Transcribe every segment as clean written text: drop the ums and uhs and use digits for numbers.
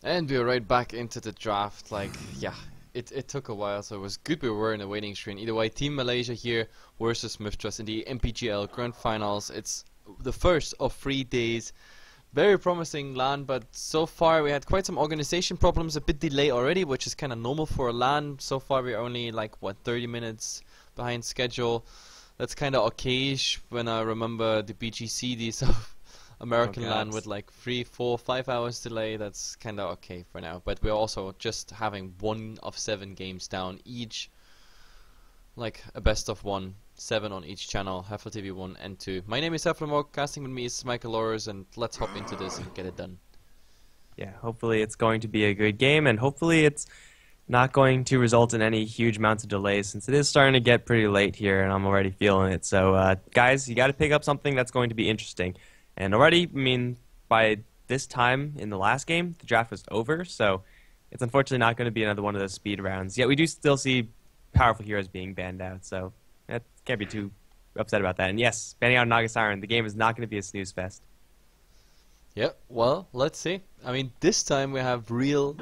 And we're right back into the draft. Yeah, it took a while, so it was good we were in a waiting screen. Either way, Team Malaysia here versus Mith in the MPGL Grand Finals. It's the first of 3 days. Very promising LAN, but so far we had quite some organization problems, a bit delay already, which is kind of normal for a LAN. So far we're only like, what, 30 minutes behind schedule. That's kind of okayish when I remember the BGC, these American LAN with like 3, 4, 5 hours delay. That's kind of okay for now. But we're also just having 1 of 7 games down each, like a best of 1, 7 on each channel, HeflaTV 1 and 2. My name is HeflaTV, casting with me is Michael Lores, and let's hop into this and get it done. Yeah, hopefully it's going to be a good game, and hopefully it's not going to result in any huge amounts of delays, since it is starting to get pretty late here and I'm already feeling it. So guys, you got to pick up something that's going to be interesting. And already, I mean, by this time in the last game, the draft was over, so it's unfortunately not going to be another one of those speed rounds. Yet we do still see powerful heroes being banned out, so that can't be too upset about that. And yes, banning out Naga Siren, the game is not going to be a snooze fest. Yep, well, let's see. I mean, this time we have real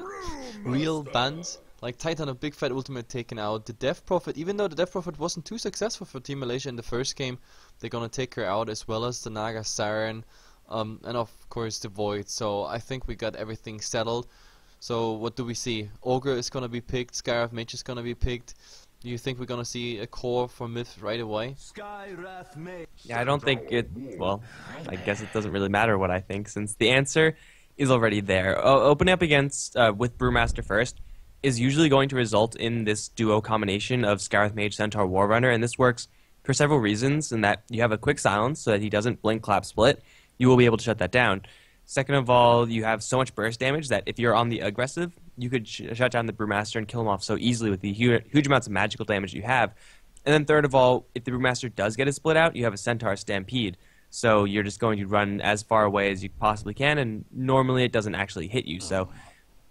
bans. Like Titan, a big fat ultimate taken out. The Death Prophet, even though the Death Prophet wasn't too successful for Team Malaysia in the first game, they're gonna take her out, as well as the Naga Siren, and of course the Void. So I think we got everything settled. So what do we see? Ogre is gonna be picked, Skywrath Mage is gonna be picked. Do you think we're gonna see a core for Mith right away? Yeah, I don't think it, well, I guess it doesn't really matter what I think, since the answer is already there. Opening up against, with Brewmaster first, is usually going to result in this duo combination of Skywrath Mage, Centaur, Warrunner, and this works for several reasons, in that you have a quick silence so that he doesn't blink, clap, split. You will be able to shut that down. Second of all, you have so much burst damage that if you're on the aggressive, you could shut down the Brewmaster and kill him off so easily with the huge amounts of magical damage you have. And then third of all, if the Brewmaster does get a split out, you have a Centaur Stampede. So you're just going to run as far away as you possibly can, and normally it doesn't actually hit you. So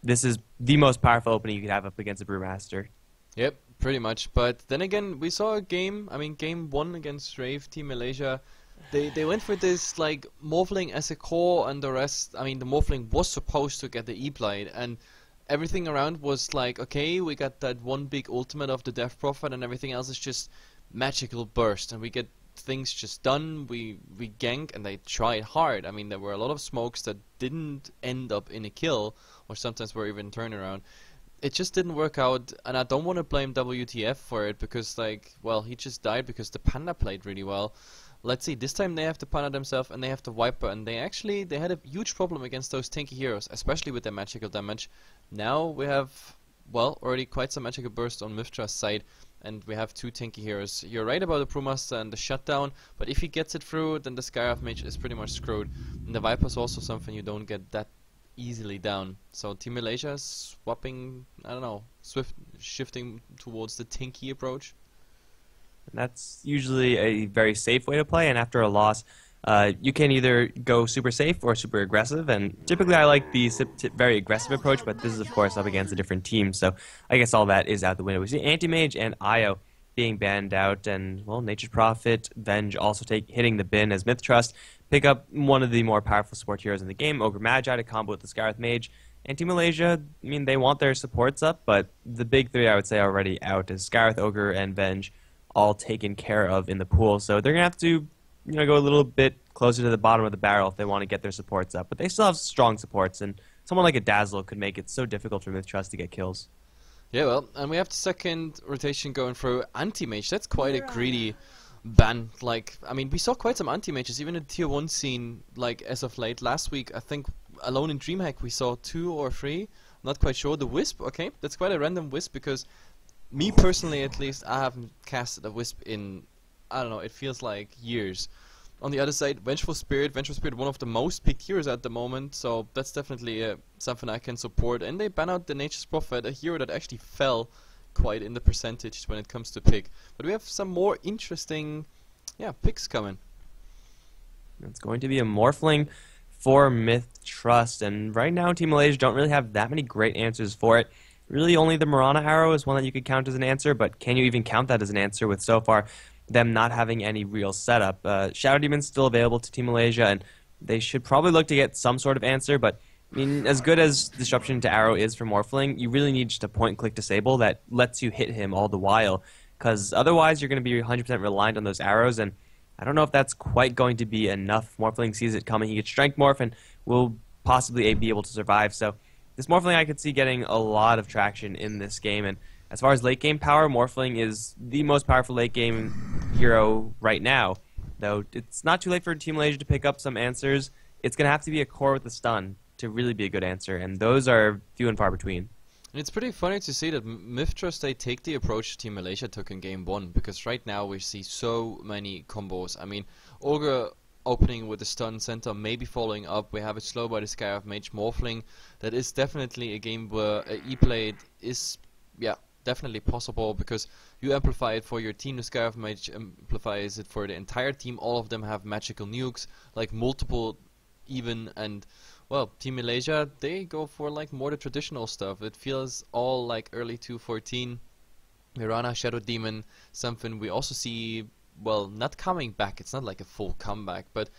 this is the most powerful opening you could have up against a Brewmaster. Yep, pretty much. But then again, we saw a game, I mean, game 1 against Rave, Team Malaysia. They went for this, like, Morphling as a core, and the rest, I mean, the Morphling was supposed to get the E-Blight, and everything around was like, okay, we got that one big ultimate of the Death Prophet, and everything else is just magical burst, and we get things just done, we gank, and they tried hard. I mean, there were a lot of smokes that didn't end up in a kill, or sometimes were even turnaround. It just didn't work out, and I don't want to blame WTF for it, because, like, well, he just died because the Panda played really well. Let's see, this time they have the Panda themselves, and they have the Viper, and they had a huge problem against those tanky heroes, especially with their magical damage. Now we have, well, already quite some magical burst on Mithra's side, and we have 2 tanky heroes. You're right about the Brewmaster and the shutdown, but if he gets it through, then the Skywrath Mage is pretty much screwed. And the Viper's also something you don't get that easily down. So Team Malaysia is swapping, I don't know, shifting towards the tanky approach. And that's usually a very safe way to play, and after a loss, you can either go super safe or super aggressive, and typically I like the very aggressive approach, but this is of course up against a different team, so I guess all that is out the window. We see Anti-Mage and Io being banned out, and, well, Nature's Prophet, Venge also hitting the bin as Mith pick up one of the more powerful support heroes in the game, Ogre Magi, to combo with the Skywrath Mage. And Team Malaysia, I mean, they want their supports up, but the big 3 I would say already out is Skywrath, Ogre, and Venge, all taken care of in the pool. So they're going to have to, you know, go a little bit closer to the bottom of the barrel if they want to get their supports up. But they still have strong supports, and someone like a Dazzle could make it so difficult for Mith to get kills. Yeah, well, and we have the second rotation going through Anti-Mage. That's quite a greedy ban. Like, I mean, we saw quite some Anti-Mages, even in the Tier 1 scene, like, as of late. Last week, I think, alone in DreamHack, we saw 2 or 3. Not quite sure. The Wisp, okay, that's quite a random Wisp, because me personally, at least, I haven't casted a Wisp in, I don't know, it feels like years. On the other side, Vengeful Spirit, one of the most picked heroes at the moment, so that's definitely something I can support. And they ban out the Nature's Prophet, a hero that actually fell quite in the percentage when it comes to pick. But we have some more interesting, yeah, picks coming. It's going to be a Morphling for Mith, and right now Team Malaysia don't really have that many great answers for it. Really only the Mirana Arrow is one that you could count as an answer, but can you even count that as an answer with so far them not having any real setup? Shadow Demon's still available to Team Malaysia, and they should probably look to get some sort of answer, but I mean, as good as Disruption to Arrow is for Morphling, you really need just a point-click disable that lets you hit him all the while, because otherwise you're going to be 100% reliant on those arrows, and I don't know if that's quite going to be enough. Morphling sees it coming, he gets Strength Morph, and will possibly be able to survive, so this Morphling I could see getting a lot of traction in this game, and as far as late-game power, Morphling is the most powerful late-game hero right now, though it's not too late for Team Malaysia to pick up some answers. It's going to have to be a core with a stun to really be a good answer, and those are few and far between. And it's pretty funny to see that Mith they take the approach Team Malaysia took in Game 1, because right now we see so many combos. I mean, Ogre opening with the stun center, maybe following up, we have it slow by the Scarab Mage Morphling. That is definitely a game where E-play is, yeah, definitely possible, because you amplify it for your team, the Scarab Mage amplifies it for the entire team, all of them have magical nukes, like multiple even, and well, Team Malaysia, they go for like more the traditional stuff. It feels all like early 2.14. Mirana, Shadow Demon, something we also see, well, not coming back. It's not like a full comeback, but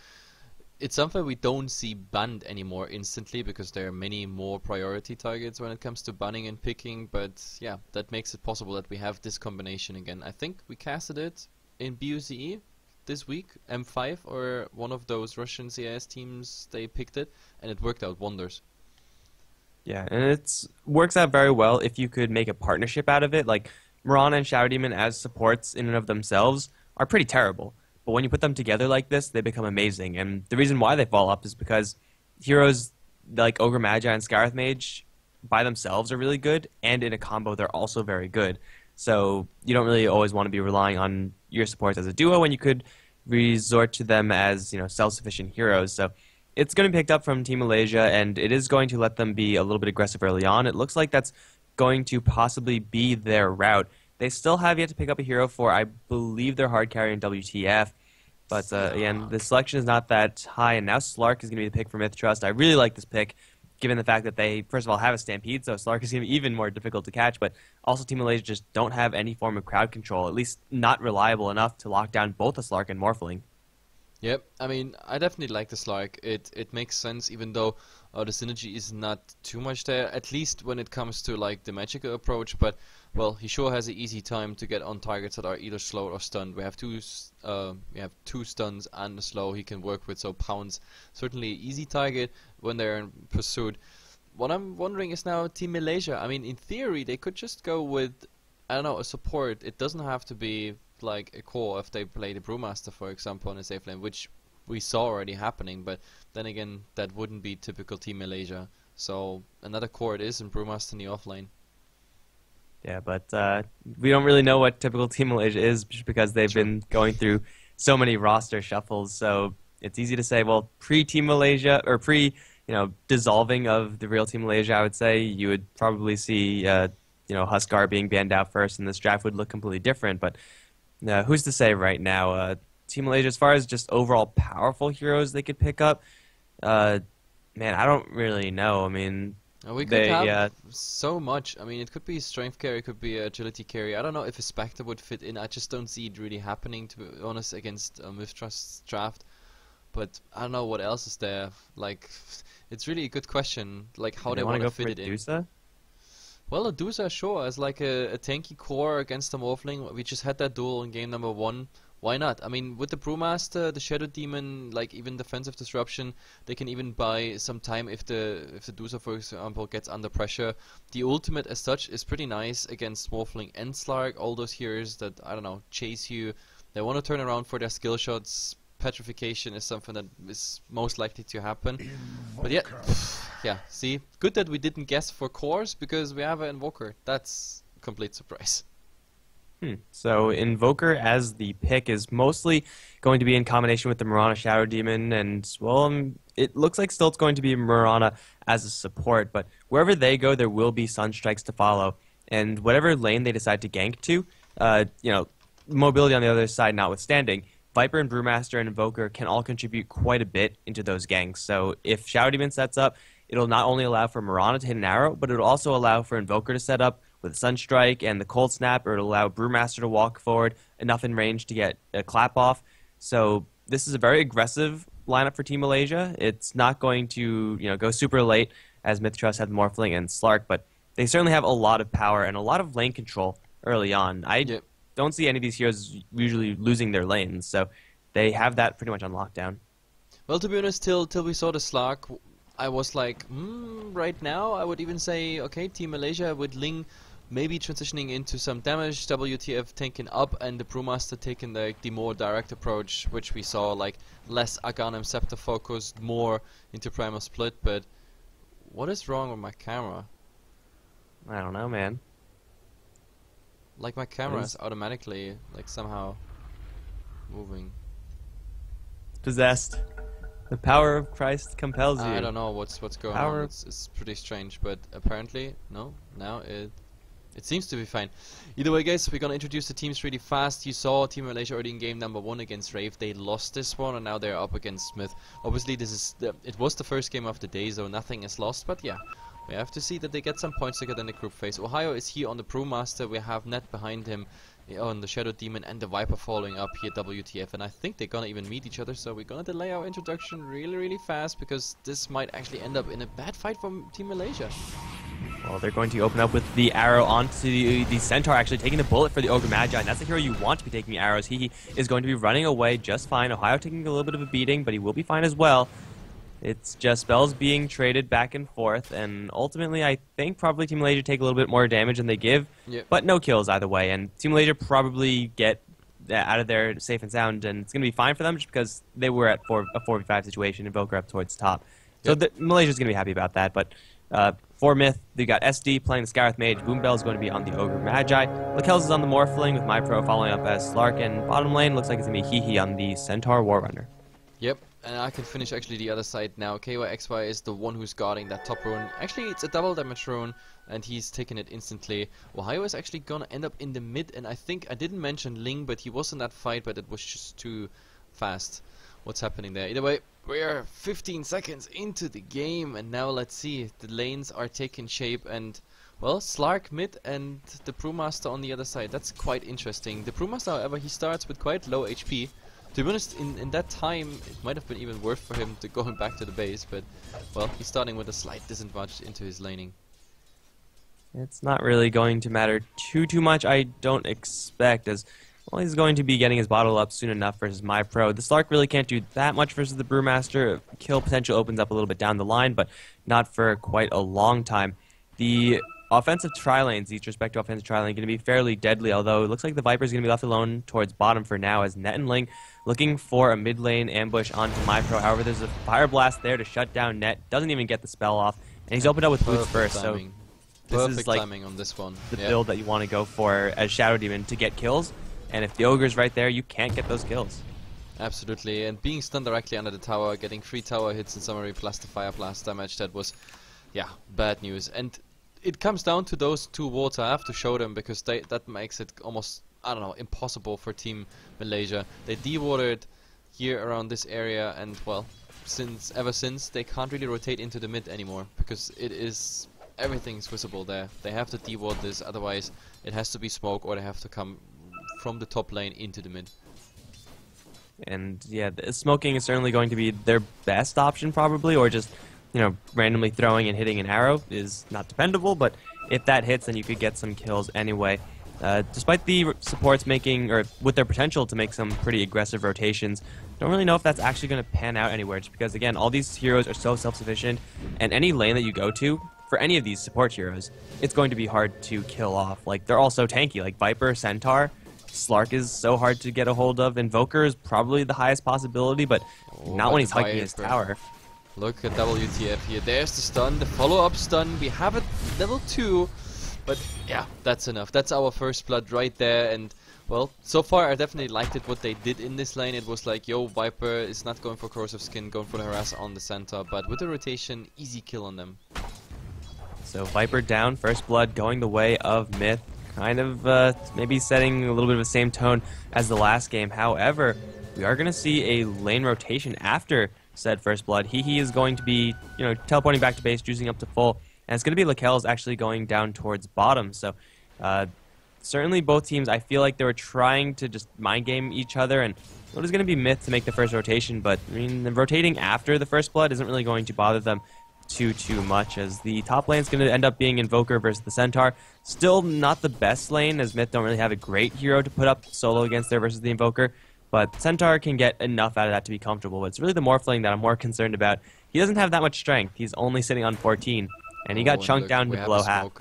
it's something we don't see banned anymore instantly, because there are many more priority targets when it comes to banning and picking. But yeah, that makes it possible that we have this combination again. I think we casted it in BUCE this week, M5 or one of those Russian CIS teams, they picked it, and it worked out wonders. Yeah, and it works out very well if you could make a partnership out of it. Like, Mirana and Shadow Demon as supports in and of themselves are pretty terrible, but when you put them together like this, they become amazing. And the reason why they fall up is because heroes like Ogre Magi and Scarab Mage by themselves are really good, and in a combo they're also very good. So you don't really always want to be relying on your supports as a duo when you could resort to them as, you know, self-sufficient heroes. So it's going to be picked up from Team Malaysia, and it is going to let them be a little bit aggressive early on. It looks like that's going to possibly be their route. They still have yet to pick up a hero for, I believe, their hard carry in WTF. But again, the selection is not that high, and now Slark is going to be the pick for Mith. I really like this pick, given the fact that they, first of all, have a Stampede, so Slark is going to be even more difficult to catch, but also Team Malaysia just don't have any form of crowd control, at least not reliable enough to lock down both a Slark and Morphling. Yep, I mean, I definitely like the Slark. It makes sense, even though the synergy is not too much there, at least when it comes to like the magical approach, but well, he sure has an easy time to get on targets that are either slow or stunned. We have two stuns and a slow he can work with, so Pounce certainly an easy target when they're in pursuit. What I'm wondering is now Team Malaysia. I mean, in theory, they could just go with, I don't know, a support. It doesn't have to be like a core if they play the Brewmaster, for example, in a safe lane, which we saw already happening, but then again, that wouldn't be typical Team Malaysia. So another core it is in Brewmaster in the offlane. Yeah, but we don't really know what typical Team Malaysia is, just because they've been going through so many roster shuffles, so it's easy to say, well, pre-Team Malaysia, or dissolving of the real Team Malaysia, I would say, you would probably see, Huskar being banned out first, and this draft would look completely different, but who's to say right now? Team Malaysia, as far as just overall powerful heroes they could pick up, man, I don't really know. I mean, we could have so much. I mean, it could be strength carry, it could be agility carry. I don't know if a Spectre would fit in. I just don't see it really happening, to be honest, against Mith's draft. But I don't know what else is there. Like, it's really a good question. Like, how they want to fit it in. Well, a Dusa, sure, as like a tanky core against the Morphling. We just had that duel in game number 1. Why not? I mean, with the Brewmaster, the Shadow Demon, like even defensive disruption, they can even buy some time if the Dusa, for example, gets under pressure. The ultimate as such is pretty nice against Morphling and Slark, all those heroes that, I don't know, chase you. They want to turn around for their skill shots. Petrification is something that is most likely to happen. But yeah, see, good that we didn't guess for cores, because we have an Invoker. That's a complete surprise. So Invoker as the pick is mostly going to be in combination with the Mirana Shadow Demon, and well, it looks like still it's going to be Mirana as a support, but wherever they go, there will be Sunstrikes to follow, and whatever lane they decide to gank to, mobility on the other side notwithstanding, Viper and Brewmaster and Invoker can all contribute quite a bit into those ganks. So if Shadow Demon sets up, it'll not only allow for Mirana to hit an arrow, but it'll also allow for Invoker to set up with Sunstrike and the Cold Snap, or it'll allow Brewmaster to walk forward enough in range to get a clap off. So this is a very aggressive lineup for Team Malaysia. It's not going to go super late as Mith had Morphling and Slark, but they certainly have a lot of power and a lot of lane control early on. I don't see any of these heroes usually losing their lanes, so they have that pretty much on lockdown. Well, to be honest, till we saw the Slark, I was like, right now I would even say, okay, Team Malaysia with Ling maybe transitioning into some damage, WTF tanking up, and the Brewmaster taking the more direct approach, which we saw, like less Aghanim Scepter focused, more into Primal Split. But what is wrong with my camera? I don't know, man. Like my camera is automatically like somehow moving. Possessed. The power of Christ compels you. I don't know what's going on. It's pretty strange, but apparently no. Now it seems to be fine. Either way, guys, we're gonna introduce the teams really fast. You saw Team Malaysia already in game number 1 against Rave. They lost this one, and now they're up against Mith. Obviously, it was the first game of the day, so nothing is lost. But yeah, we have to see that they get some points together in the group phase. Ohio is here on the Brewmaster. We have Net behind him on the Shadow Demon, and the Viper following up here, WTF. And I think they're gonna even meet each other, so we're gonna delay our introduction really fast, because this might actually end up in a bad fight from Team Malaysia. Well, they're going to open up with the arrow onto the Centaur, actually taking the bullet for the Ogre Magi, and that's the hero you want to be taking the arrows. He is going to be running away just fine. Ohio taking a little bit of a beating, but he will be fine as well. It's just spells being traded back and forth, and ultimately I think probably Team Malaysia take a little bit more damage than they give, but no kills either way, and Team Malaysia probably get out of there safe and sound, and it's going to be fine for them just because they were at a 4v5 situation, Invoker up towards top. So Malaysia's going to be happy about that, but for Mith, they got SD playing the Scarith Mage, Boombell is going to be on the Ogre Magi, Lakels is on the Morphling with MyPro following up as Slark, and bottom lane looks like it's going to be Hehe on the Centaur Warrunner. Yep. And I can finish actually the other side now. KYXY is the one who's guarding that top rune. Actually, it's a double damage rune, and he's taking it instantly. Ohio is actually gonna end up in the mid, and I think I didn't mention Ling, but he was in that fight, but it was just too fast. What's happening there? Either way, we're 15 seconds into the game, and now let's see. The lanes are taking shape, and well, Slark mid and the Brewmaster on the other side. That's quite interesting. The Brewmaster, however, he starts with quite low HP. To be honest, in that time, it might have been even worth for him to going back to the base, but, well, he's starting with a slight disadvantage into his laning. It's not really going to matter too much, I don't expect, as, well, he's going to be getting his bottle up soon enough versus MyPro. The Slark really can't do that much versus the Brewmaster. Kill potential opens up a little bit down the line, but not for quite a long time. The offensive tri-lanes, each respective offensive tri-lane, going to be fairly deadly, although it looks like the Viper's going to be left alone towards bottom for now, as Net and Ling looking for a mid lane ambush onto MyPro. However, there's a Fire Blast there to shut down Net, doesn't even get the spell off, and he's opened up with boots first, timing. So this Perfect is like timing on this one. The build that you want to go for as Shadow Demon to get kills, and if the Ogre's right there, you can't get those kills. Absolutely, and being stunned directly under the tower, getting 3 tower hits in summary plus the Fire Blast damage, that was, yeah, bad news. And it comes down to those 2 wards. I have to show them, because that makes it almost, I don't know, impossible for Team Malaysia. They de-warded here around this area, and well, ever since they can't really rotate into the mid anymore, because everything's visible there. They have to de-ward this, otherwise it has to be smoke, or they have to come from the top lane into the mid. And yeah, smoking is certainly going to be their best option probably, or just randomly throwing and hitting an arrow is not dependable, but if that hits, then you could get some kills anyway. Despite the supports making, or with their potential to make some pretty aggressive rotations, don't really know if that's actually going to pan out anywhere, just because, again, all these heroes are so self-sufficient, and any lane that you go to, for any of these support heroes, it's going to be hard to kill off. Like, they're all so tanky, like Viper, Centaur, Slark is so hard to get a hold of, Invoker is probably the highest possibility, but not when he's hiking his tower. Look at WTF here. There's the stun, the follow-up stun. We have it level 2. But yeah, that's enough. That's our first blood right there. And well, so far I definitely liked it what they did in this lane. It was like, yo, Viper is not going for corrosive skin, going for the harass on the center. But with the rotation, easy kill on them. So Viper down, first blood going the way of Mith. Kind of maybe setting a little bit of the same tone as the last game. However, we are going to see a lane rotation after said first blood. He is going to be, teleporting back to base, juicing up to full, and it's going to be Lakels actually going down towards bottom. So certainly both teams, I feel like they were trying to just mind game each other, and it was going to be Mith to make the first rotation, but I mean, the rotating after the first blood isn't really going to bother them too much, as the top lane is going to end up being Invoker versus the Centaur. Still not the best lane, as Mith don't really have a great hero to put up solo against there versus the Invoker, but Centaur can get enough out of that to be comfortable. It's really the Morphling that I'm more concerned about. He doesn't have that much strength. He's only sitting on 14, and he got chunked down to below half.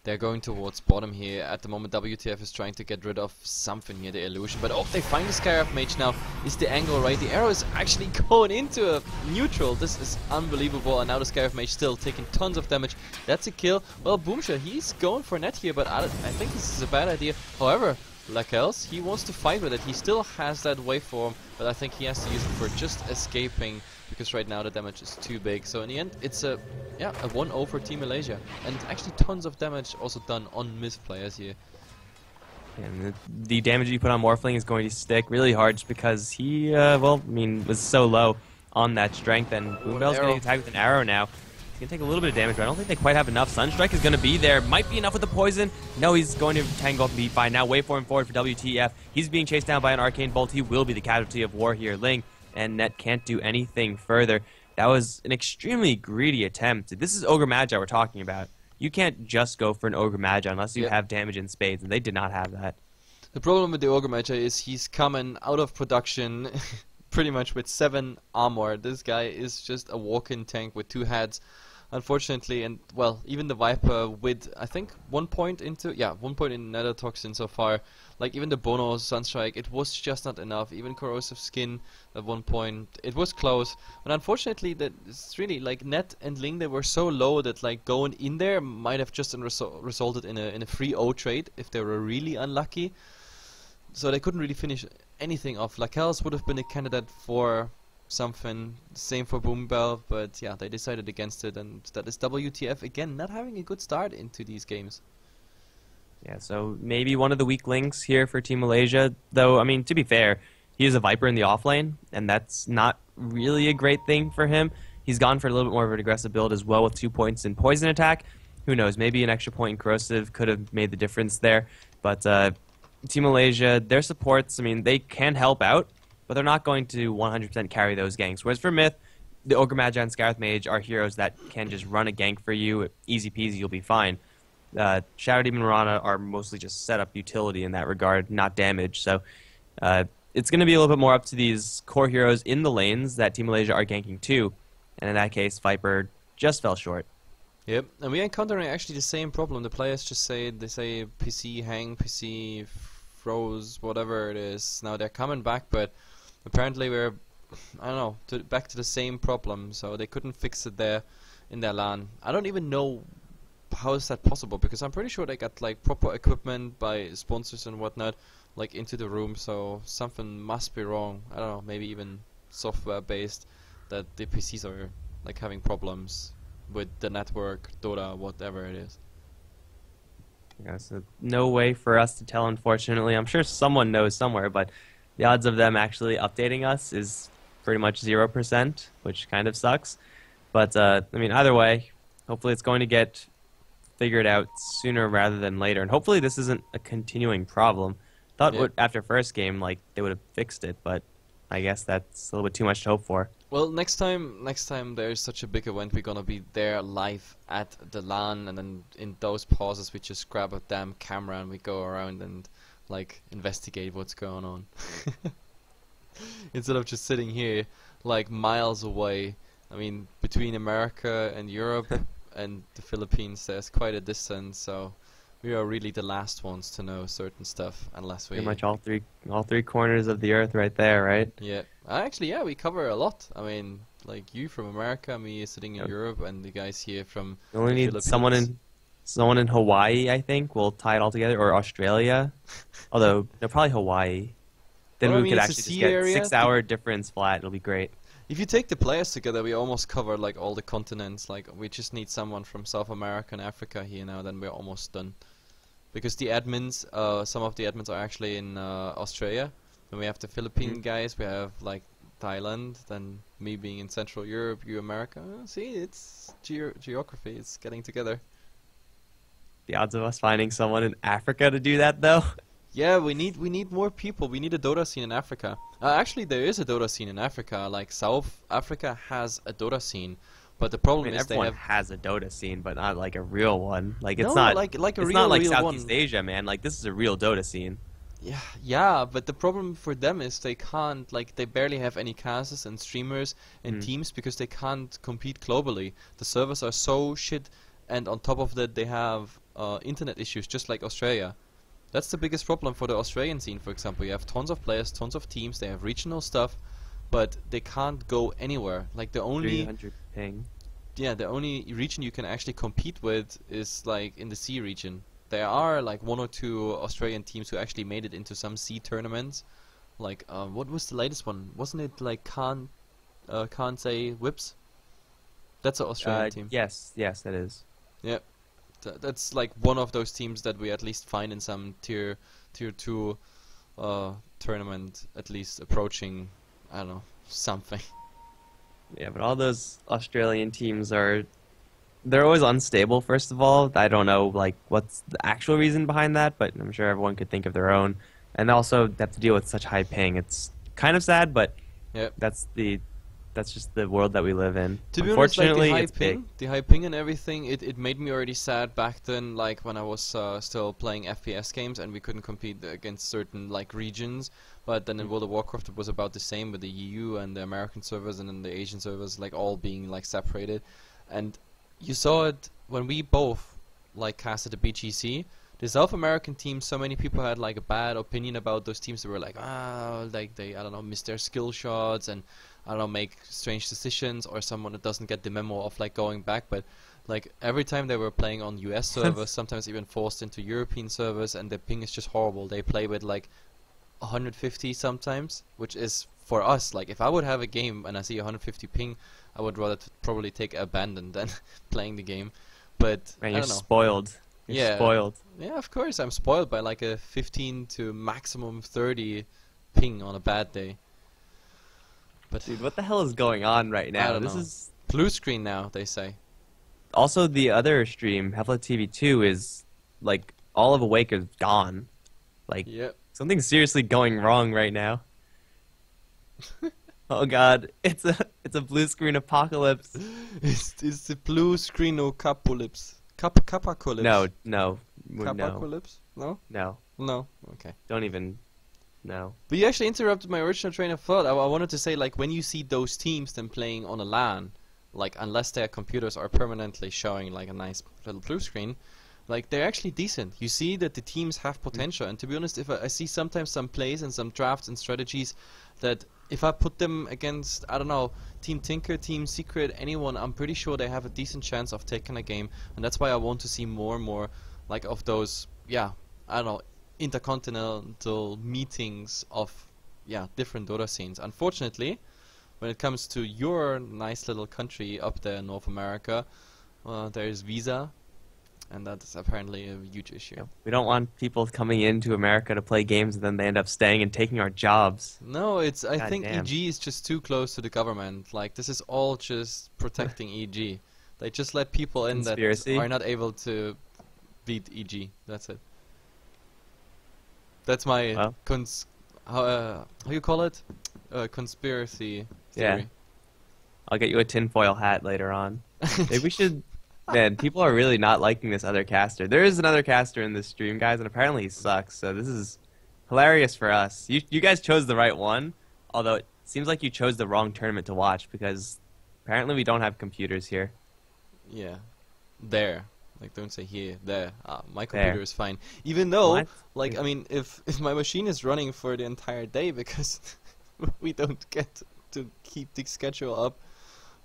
They're going towards bottom here. At the moment, WTF is trying to get rid of something here, the illusion. But oh, they find the Scarab Mage now. Is the angle right? The arrow is actually going into a neutral. This is unbelievable. And now the Scarab Mage still taking tons of damage. That's a kill. Well, Boomsha, he's going for net here, but I think this is a bad idea. However, Lakels, he wants to fight with it. He still has that waveform, but I think he has to use it for just escaping, because right now the damage is too big. So in the end, it's a 1-0 for Team Malaysia, and actually tons of damage also done on Mith players here. And the damage you put on Morphling is going to stick really hard, just because he, was so low on that strength, and Boombell's getting attacked with an arrow now. He's going to take a little bit of damage, but I don't think they quite have enough. Sunstrike is going to be there. Might be enough with the poison. No, he's going to tangle up and be fine. Now waveform forward for WTF. He's being chased down by an Arcane Bolt. He will be the casualty of war here. Ling and Net can't do anything further. That was an extremely greedy attempt. This is Ogre Magi we're talking about. You can't just go for an Ogre Magi unless you have damage in spades, and they did not have that. The problem with the Ogre Magi is he's coming out of production pretty much with 7 armor. This guy is just a walk-in tank with 2 heads, unfortunately. And well, even the Viper with, I think, 1 point into, 1 point in Nether Toxin so far. Like even the Bono Sunstrike, it was just not enough. Even Corrosive Skin at 1 point, it was close. But unfortunately, that it's really like Net and Ling, they were so low that like going in there might have just resulted in a free O trade if they were really unlucky. So they couldn't really finish anything off. Lakels would have been a candidate for something. Same for Boombell, but yeah, they decided against it, and that is WTF again, not having a good start into these games. Yeah, so maybe one of the weak links here for Team Malaysia, though, I mean, to be fair, he is a Viper in the offlane, and that's not really a great thing for him. He's gone for a little bit more of an aggressive build as well with 2 points in Poison Attack. Who knows, maybe an extra point in Corrosive could have made the difference there, but Team Malaysia, their supports, I mean, they can help out, but they're not going to 100% carry those ganks. Whereas for Mith, the Ogre Magi and Scarab Mage are heroes that can just run a gank for you. Easy peasy, you'll be fine. Shadow Demon Mirana are mostly just set up utility in that regard, not damage. So it's going to be a little bit more up to these core heroes in the lanes that Team Malaysia are ganking too. And in that case, Viper just fell short. Yep, and we're encountering actually the same problem. The players just say, PC hang, PC froze, whatever it is. Now they're coming back, but apparently we're, I don't know, back to the same problem. So they couldn't fix it there in their LAN. I don't even know how is that possible, because I'm pretty sure they got like proper equipment by sponsors and whatnot, like into the room. So something must be wrong. I don't know, maybe even software based, that the PCs are like having problems with the network, Dota, whatever it is. Yeah, so no way for us to tell, unfortunately. I'm sure someone knows somewhere, but the odds of them actually updating us is pretty much 0%, which kind of sucks. But, I mean, either way, hopefully it's going to get figured out sooner rather than later. And hopefully this isn't a continuing problem. Thought after first game, like, they would have fixed it, but I guess that's a little bit too much to hope for. Well, next time there's such a big event, we're gonna be there live at the LAN, and then in those pauses we just grab a damn camera and we go around and like investigate what's going on. Instead of just sitting here like miles away. I mean, between America and Europe and the Philippines there's quite a distance, so we are really the last ones to know certain stuff, unless we... Pretty much all three corners of the earth right there, right? Yeah. Actually, yeah, we cover a lot. I mean, like you from America, me sitting in Europe, and the guys here from you only need someone in Hawaii, I think, will tie it all together, or Australia. Although, no, probably Hawaii. Then well, we could actually just get 6-hour difference flat. It'll be great. If you take the players together, we almost cover like all the continents. Like we just need someone from South America and Africa here now, then we're almost done. Because the admins, some of the admins are actually in Australia. Then we have the Philippine guys, we have like Thailand, then me being in Central Europe, you America. See, it's geography, it's getting together. The odds of us finding someone in Africa to do that, though. Yeah, we need more people. We need a Dota scene in Africa. Actually, there is a Dota scene in Africa. Like South Africa has a Dota scene, but the I problem mean, is they everyone have has a Dota scene, but not like a real one. Like it's no not. like a It's real not like real Southeast one. Asia, man. Like this is a real Dota scene. Yeah, but the problem for them is they can't, like, they barely have any casters and streamers and teams because they can't compete globally. The servers are so shit, and on top of that, they have internet issues, just like Australia. That's the biggest problem for the Australian scene, for example. You have tons of players, tons of teams, they have regional stuff, but they can't go anywhere. Like, the only 300 ping. yeah, the only region you can actually compete with is like in the C region. There are like 1 or 2 Australian teams who actually made it into some C tournaments. Like, what was the latest one? Wasn't it like can't say Whips? That's an Australian team. Yes, that is. Yeah, that's like one of those teams that we at least find in some tier 2 tournament, at least approaching, I don't know, something. Yeah, but all those Australian teams they're always unstable, first of all. I don't know like what's the actual reason behind that, but I'm sure everyone could think of their own. And also they have to deal with such high ping. It's kind of sad, but Yep. that's just the world that we live in. To be honest, like Unfortunately, it's big. the high ping and everything, it made me already sad back then, like when I was still playing FPS games and we couldn't compete against certain like regions. But then in World of Warcraft it was about the same with the EU and the American servers and then the Asian servers, like all being like separated. And you saw it when we both like casted the BGC. The South American team, so many people had like a bad opinion about those teams. They were like, like they, I don't know, miss their skill shots and I don't know, make strange decisions, or someone that doesn't get the memo of like going back. But like every time they were playing on US servers, sometimes even forced into European servers, and the ping is just horrible. They play with like 150 sometimes, which is for us, like if I would have a game and I see 150 ping, I would rather probably take abandon than playing the game. But Man, I you're don't know. spoiled. You're Yeah. spoiled. Yeah, of course I'm spoiled by like a 15 to maximum 30 ping on a bad day. But Dude, what the hell is going on right now? don't This know. is blue screen now, they say. also the other stream, HeflaTV 2, is like all of Awake is gone. Like Yep. something's seriously going wrong right now. Oh god, it's a blue screen apocalypse. It's the blue screen of Capocalypse. Capocalypse. No. Capocalypse? No? No. No. Okay. Don't even. No. But you actually interrupted my original train of thought. I wanted to say, like, when you see those teams then playing on a LAN, like, unless their computers are permanently showing, like, a nice little blue screen, like, they're actually decent. You see that the teams have potential. And to be honest, if I see sometimes some plays and some drafts and strategies that if I put them against, I don't know, Team Tinker, Team Secret, anyone, I'm pretty sure they have a decent chance of taking a game. And that's why I want to see more and more, like, of those, yeah, I don't know, intercontinental meetings of, yeah, different Dota scenes. Unfortunately, when it comes to your nice little country up there in North America, there is visa, and that is apparently a huge issue. We don't want people coming into America to play games and then they end up staying and taking our jobs. No, it's. I God think damn. EG is just too close to the government. Like, this is all just protecting EG. They just let people in Conspiracy? that are not able to beat EG. That's it. That's my Well. how you call it? Conspiracy theory. Yeah. I'll get you a tinfoil hat later on. Maybe we should. Man, people are really not liking this other caster. There is another caster in this stream, guys, and apparently he sucks. So this is hilarious for us. You guys chose the right one, although it seems like you chose the wrong tournament to watch because apparently we don't have computers here. Yeah, there. Like, don't say here, there. My There. computer is fine. Even though, What? like, I mean, if my machine is running for the entire day because we don't get to keep the schedule up,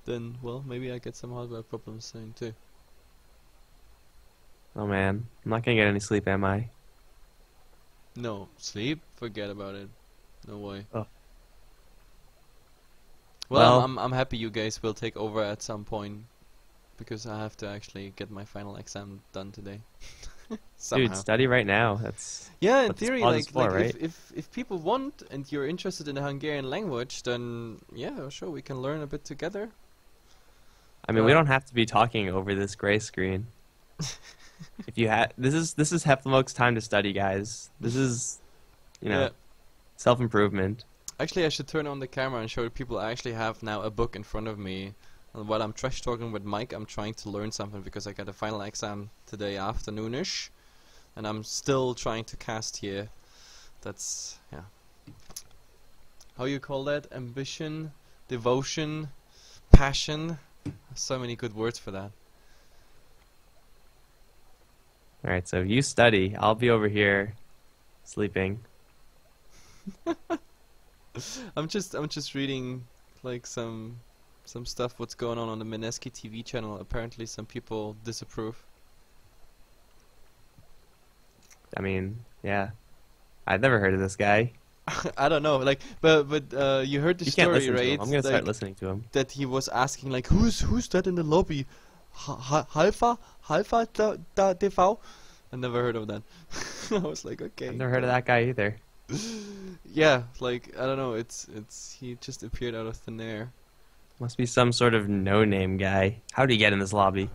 then, well, maybe I get some hardware problems soon too. Oh man, I'm not gonna get any sleep, am I? No, sleep? Forget about it. No way. Oh. Well, Well- I'm happy you guys will take over at some point, because I have to actually get my final exam done today. Somehow. Dude, study right now. That's Yeah, in what this theory, pod is like for, right? if people want and you're interested in the Hungarian language, then yeah, sure, we can learn a bit together. I mean, we don't have to be talking over this gray screen. If you had this is Heflamoke's time to study, guys. This is, you know, Yeah. self-improvement. Actually, I should turn on the camera and show people I actually have now a book in front of me. And while I'm trash talking with Mike, I'm trying to learn something because I got a final exam today afternoonish, and I'm still trying to cast here. That's yeah. How you call that? Ambition, devotion, passion. So many good words for that. All right, so you study. I'll be over here sleeping. I'm just reading like some stuff what's going on the Mineski TV channel. Apparently some people disapprove. I mean, yeah. I've never heard of this guy. I don't know, like, but you heard the You can't story, listen to right? him. I'm gonna start Like, listening to him. that he was asking like, who's that in the lobby? HeflaTV? I never heard of that. I was like, okay. I've never heard of that guy either. Yeah, like I don't know. It's he just appeared out of thin air. Must be some sort of no-name guy. How did he get in this lobby?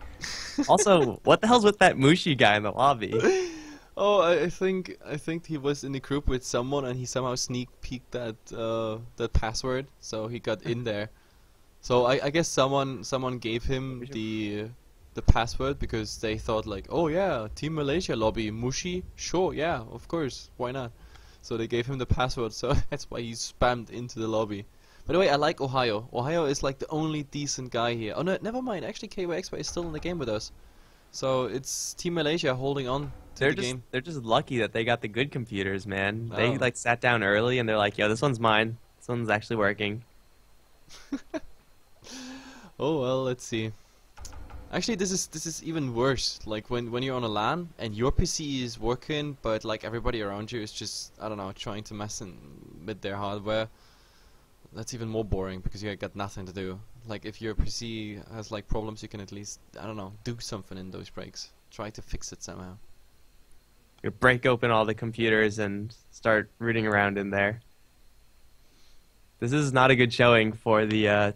Also, what the hell's with that Mushi guy in the lobby? Oh, I think he was in the group with someone and he somehow sneak peeked that password, so he got in there. So I guess someone gave him the password because they thought like, oh yeah, Team Malaysia lobby, Mushi, sure, yeah, of course, why not? So they gave him the password, so that's why he spammed into the lobby. By the way, I like Ohio. Ohio is like the only decent guy here. Oh no, never mind. Actually, KYXY is still in the game with us. So it's Team Malaysia holding on to the game. They're just lucky that they got the good computers, man. They Oh. like sat down early and they're like, yo, this one's mine. This one's actually working. Oh well, let's see. Actually, this is even worse. Like when you're on a LAN and your PC is working, but like everybody around you is just, I don't know, trying to mess with their hardware. That's even more boring because you got nothing to do. Like if your PC has like problems, you can at least, I don't know, do something in those breaks. Try to fix it somehow. You break open all the computers and start rooting around in there. This is not a good showing for the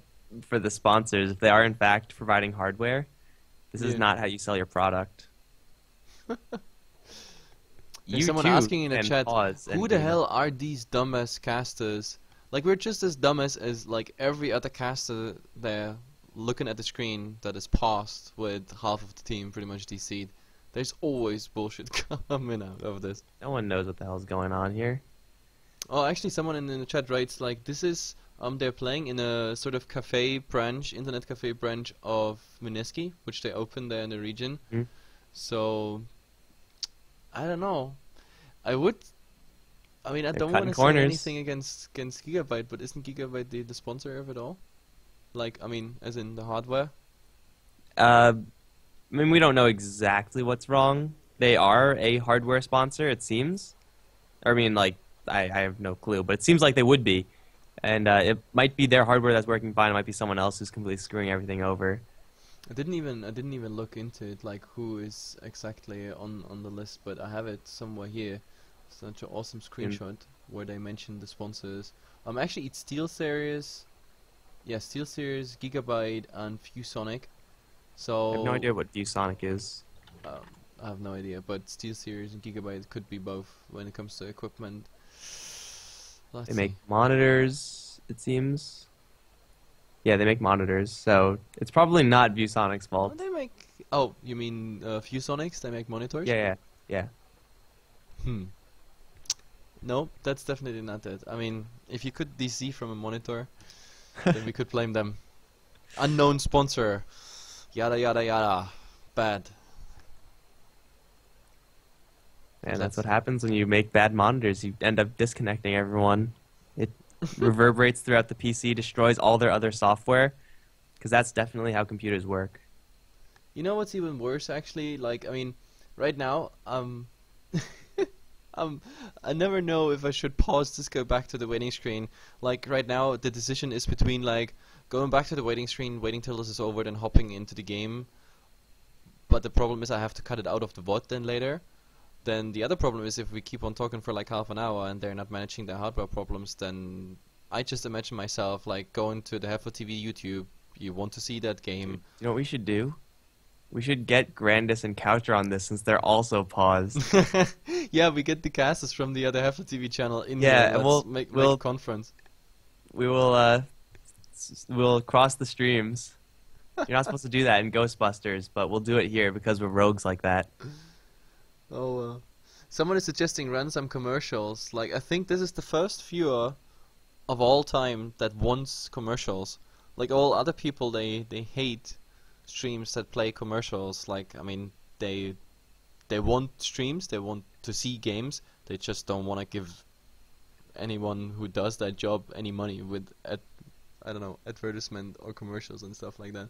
sponsors. If they are in fact providing hardware, this is Yeah. not how you sell your product. There's someone YouTube asking in the can chat, pause and who the do hell are these dumbass casters? Like we're just as dumbass as like every other caster there looking at the screen that is paused with half of the team pretty much DC'd. There's always bullshit coming out of this. No one knows what the hell's going on here. Oh, actually someone in the chat writes like, this is they're playing in a sort of cafe branch, internet cafe branch of Mineski, which they opened there in the region. Mm. So I don't know. I mean, I They're don't cutting want to say corners. anything against Gigabyte, but isn't Gigabyte the sponsor of it all? Like, I mean, as in the hardware? I mean, we don't know exactly what's wrong. They are a hardware sponsor, it seems. I mean, like, I have no clue, but it seems like they would be. And it might be their hardware that's working fine. It might be someone else who's completely screwing everything over. I didn't even look into it, like who is exactly on the list, but I have it somewhere here. Such an awesome screenshot where they mention the sponsors. Actually, it's SteelSeries. Yeah, SteelSeries, Gigabyte, and ViewSonic. So I have no idea what ViewSonic is. I have no idea, but SteelSeries and Gigabyte could be both when it comes to equipment. Let's They make see. monitors, it seems. Yeah, they make monitors, so it's probably not ViewSonic's Oh, fault. they make. Oh, you mean ViewSonics? They make monitors. Yeah. Hmm. No, that's definitely not it. I mean, if you could DC from a monitor, then we could blame them. Unknown sponsor. Yada yada yada. Bad. And that's what happens when you make bad monitors. You end up disconnecting everyone. It reverberates throughout the PC, destroys all their other software, because that's definitely how computers work. You know what's even worse, actually? Like, I mean, right now, I never know if I should pause this, go back to the waiting screen. Like, right now, the decision is between, like, going back to the waiting screen, waiting till this is over, then hopping into the game. But the problem is I have to cut it out of the VOD then later. Then the other problem is if we keep on talking for like half an hour and they're not managing their hardware problems, then I just imagine myself like going to the HeflaTV YouTube. You want to see that game? You know what we should do? We should get Grandis and Coucher on this since they're also paused. Yeah, we get the casters from the other HeflaTV channel in Yeah, here. and Let's make a conference. We will we'll cross the streams. You're not supposed to do that in Ghostbusters, but we'll do it here because we're rogues like that. Oh, someone is suggesting run some commercials. Like, I think this is the first viewer of all time that wants commercials. Like, all other people, they hate streams that play commercials. Like, I mean, they want streams, they want to see games, they just don't want to give anyone who does that job any money with, I don't know, advertisement or commercials and stuff like that.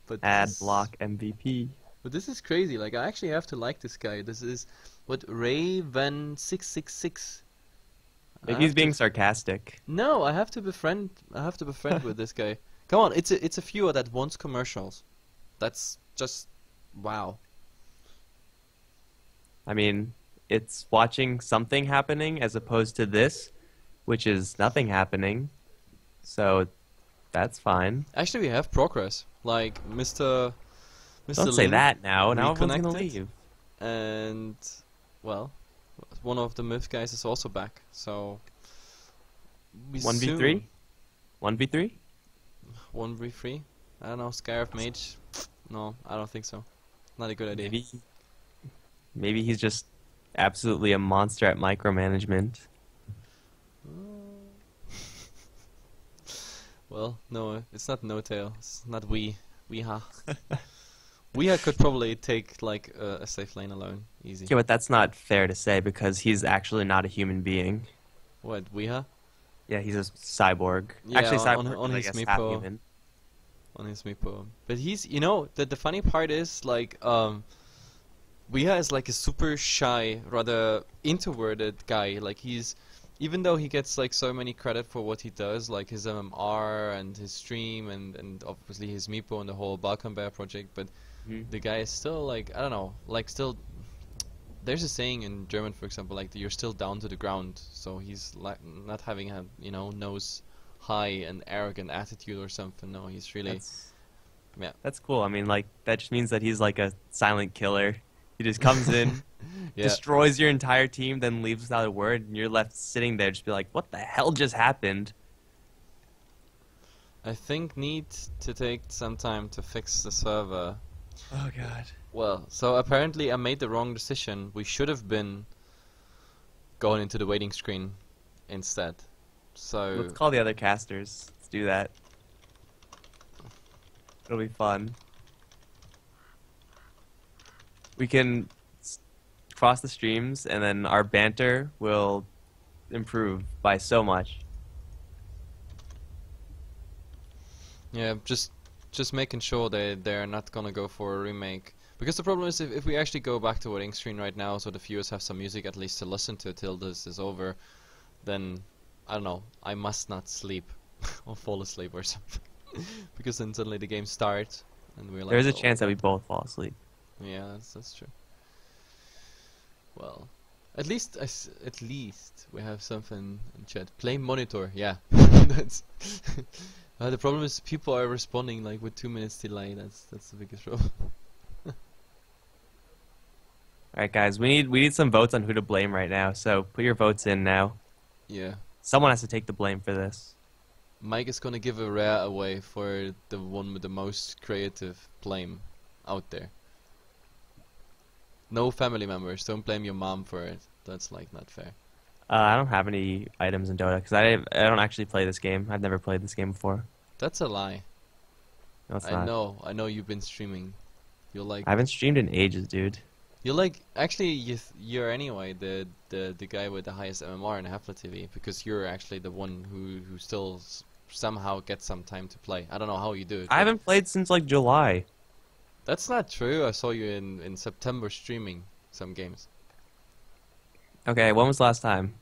But Ad block MVP. But this is crazy. Like, I actually have to like this guy. This is what Raven666. Maybe he's being sarcastic. No, I have to befriend. I have to befriend with this guy. Come on, it's a viewer that wants commercials. That's just wow. I mean, it's watching something happening as opposed to this, which is nothing happening. So that's fine. Actually, we have progress. Like Mr. Don't say Lin that now. Now everyone's gonna reconnected, leave. And well, one of the Mith guys is also back. So 1v3? 1v3? 1v3? I don't know. Scarab Mage? No, I don't think so. Not a good idea. Maybe he's just absolutely a monster at micromanagement. Well, no, it's not No Tail. It's not Weeha. Weeha could probably take like a safe lane alone, easy. Yeah, but that's not fair to say because he's actually not a human being. What, Weeha? Yeah, he's a cyborg. Yeah, Actually, cyborg on is, I his guess, half meepo. human. On his meepo. But he's, you know, the funny part is like Weeha is like a super shy, rather introverted guy. Like he's, even though he gets like so many credit for what he does, like his MMR and his stream and obviously his meepo and the whole Balkan Bear project, but the guy is still like, I don't know, like still, there's a saying in German, for example, like you're still down to the ground. So he's like not having a, you know, nose high and arrogant attitude or something. No, he's really, yeah. That's cool. I mean, like that just means that he's like a silent killer. He just comes in, Yeah. destroys your entire team, then leaves without a word, and you're left sitting there just be like, what the hell just happened? I think need to take some time to fix the server. Oh god. Well, so apparently I made the wrong decision. We should have been going into the waiting screen instead. So Let's call the other casters. Let's do that. It'll be fun. We can cross the streams, and then our banter will improve by so much. yeah, just making sure they're not gonna go for a remake. Because the problem is if we actually go back to waiting screen right now, so the viewers have some music at least to listen to till this is over, then I don't know, I must not sleep or fall asleep or something. Because then suddenly the game starts and we're like, There's a oh, chance that we both fall asleep. yeah, that's true. Well, at least we have something in chat. Play monitor, yeah. That's the problem is people are responding like with 2 minutes delay. That's the biggest problem. Alright guys, we need some votes on who to blame right now, so put your votes in now. Yeah. Someone has to take the blame for this. Mike is gonna give a rare away for the one with the most creative blame out there. No family members. Don't blame your mom for it. That's like not fair. I don't have any items in Dota because I don't actually play this game. I've never played this game before. That's a lie. No, it's I not. know. I know you've been streaming. You're like. I haven't streamed in ages, dude. You're like. Actually, you're anyway the guy with the highest MMR in HeflaTV because you're actually the one who still somehow gets some time to play. I don't know how you do it. I haven't played since like July. That's not true. I saw you in September streaming some games. Okay, when was the last time?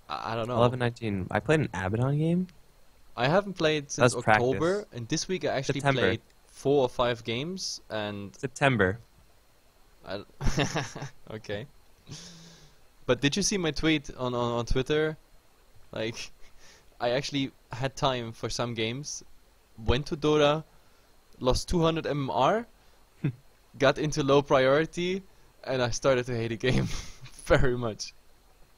I don't know. 11/19. I played an Abaddon game. I haven't played since That's October, practice. and this week I actually September. played 4 or 5 games, and September. okay. But did you see my tweet on Twitter? Like, I actually had time for some games, went to Dota, lost 200 MMR, got into low priority, and I started to hate the game very much.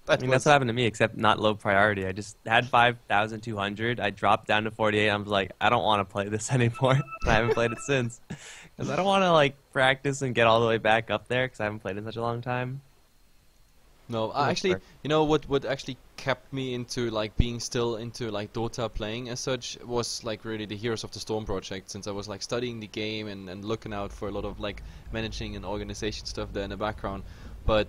I mean, that's what happened to me, except not low priority. I just had 5,200. I dropped down to 48. I was like, I don't want to play this anymore. I haven't played it since. Because I don't want to, like, practice and get all the way back up there because I haven't played in such a long time. No, actually, you know what actually kept me into like being still into like Dota playing as such was like really the Heroes of the Storm project, since I was like studying the game and looking out for a lot of like managing and organization stuff there in the background. But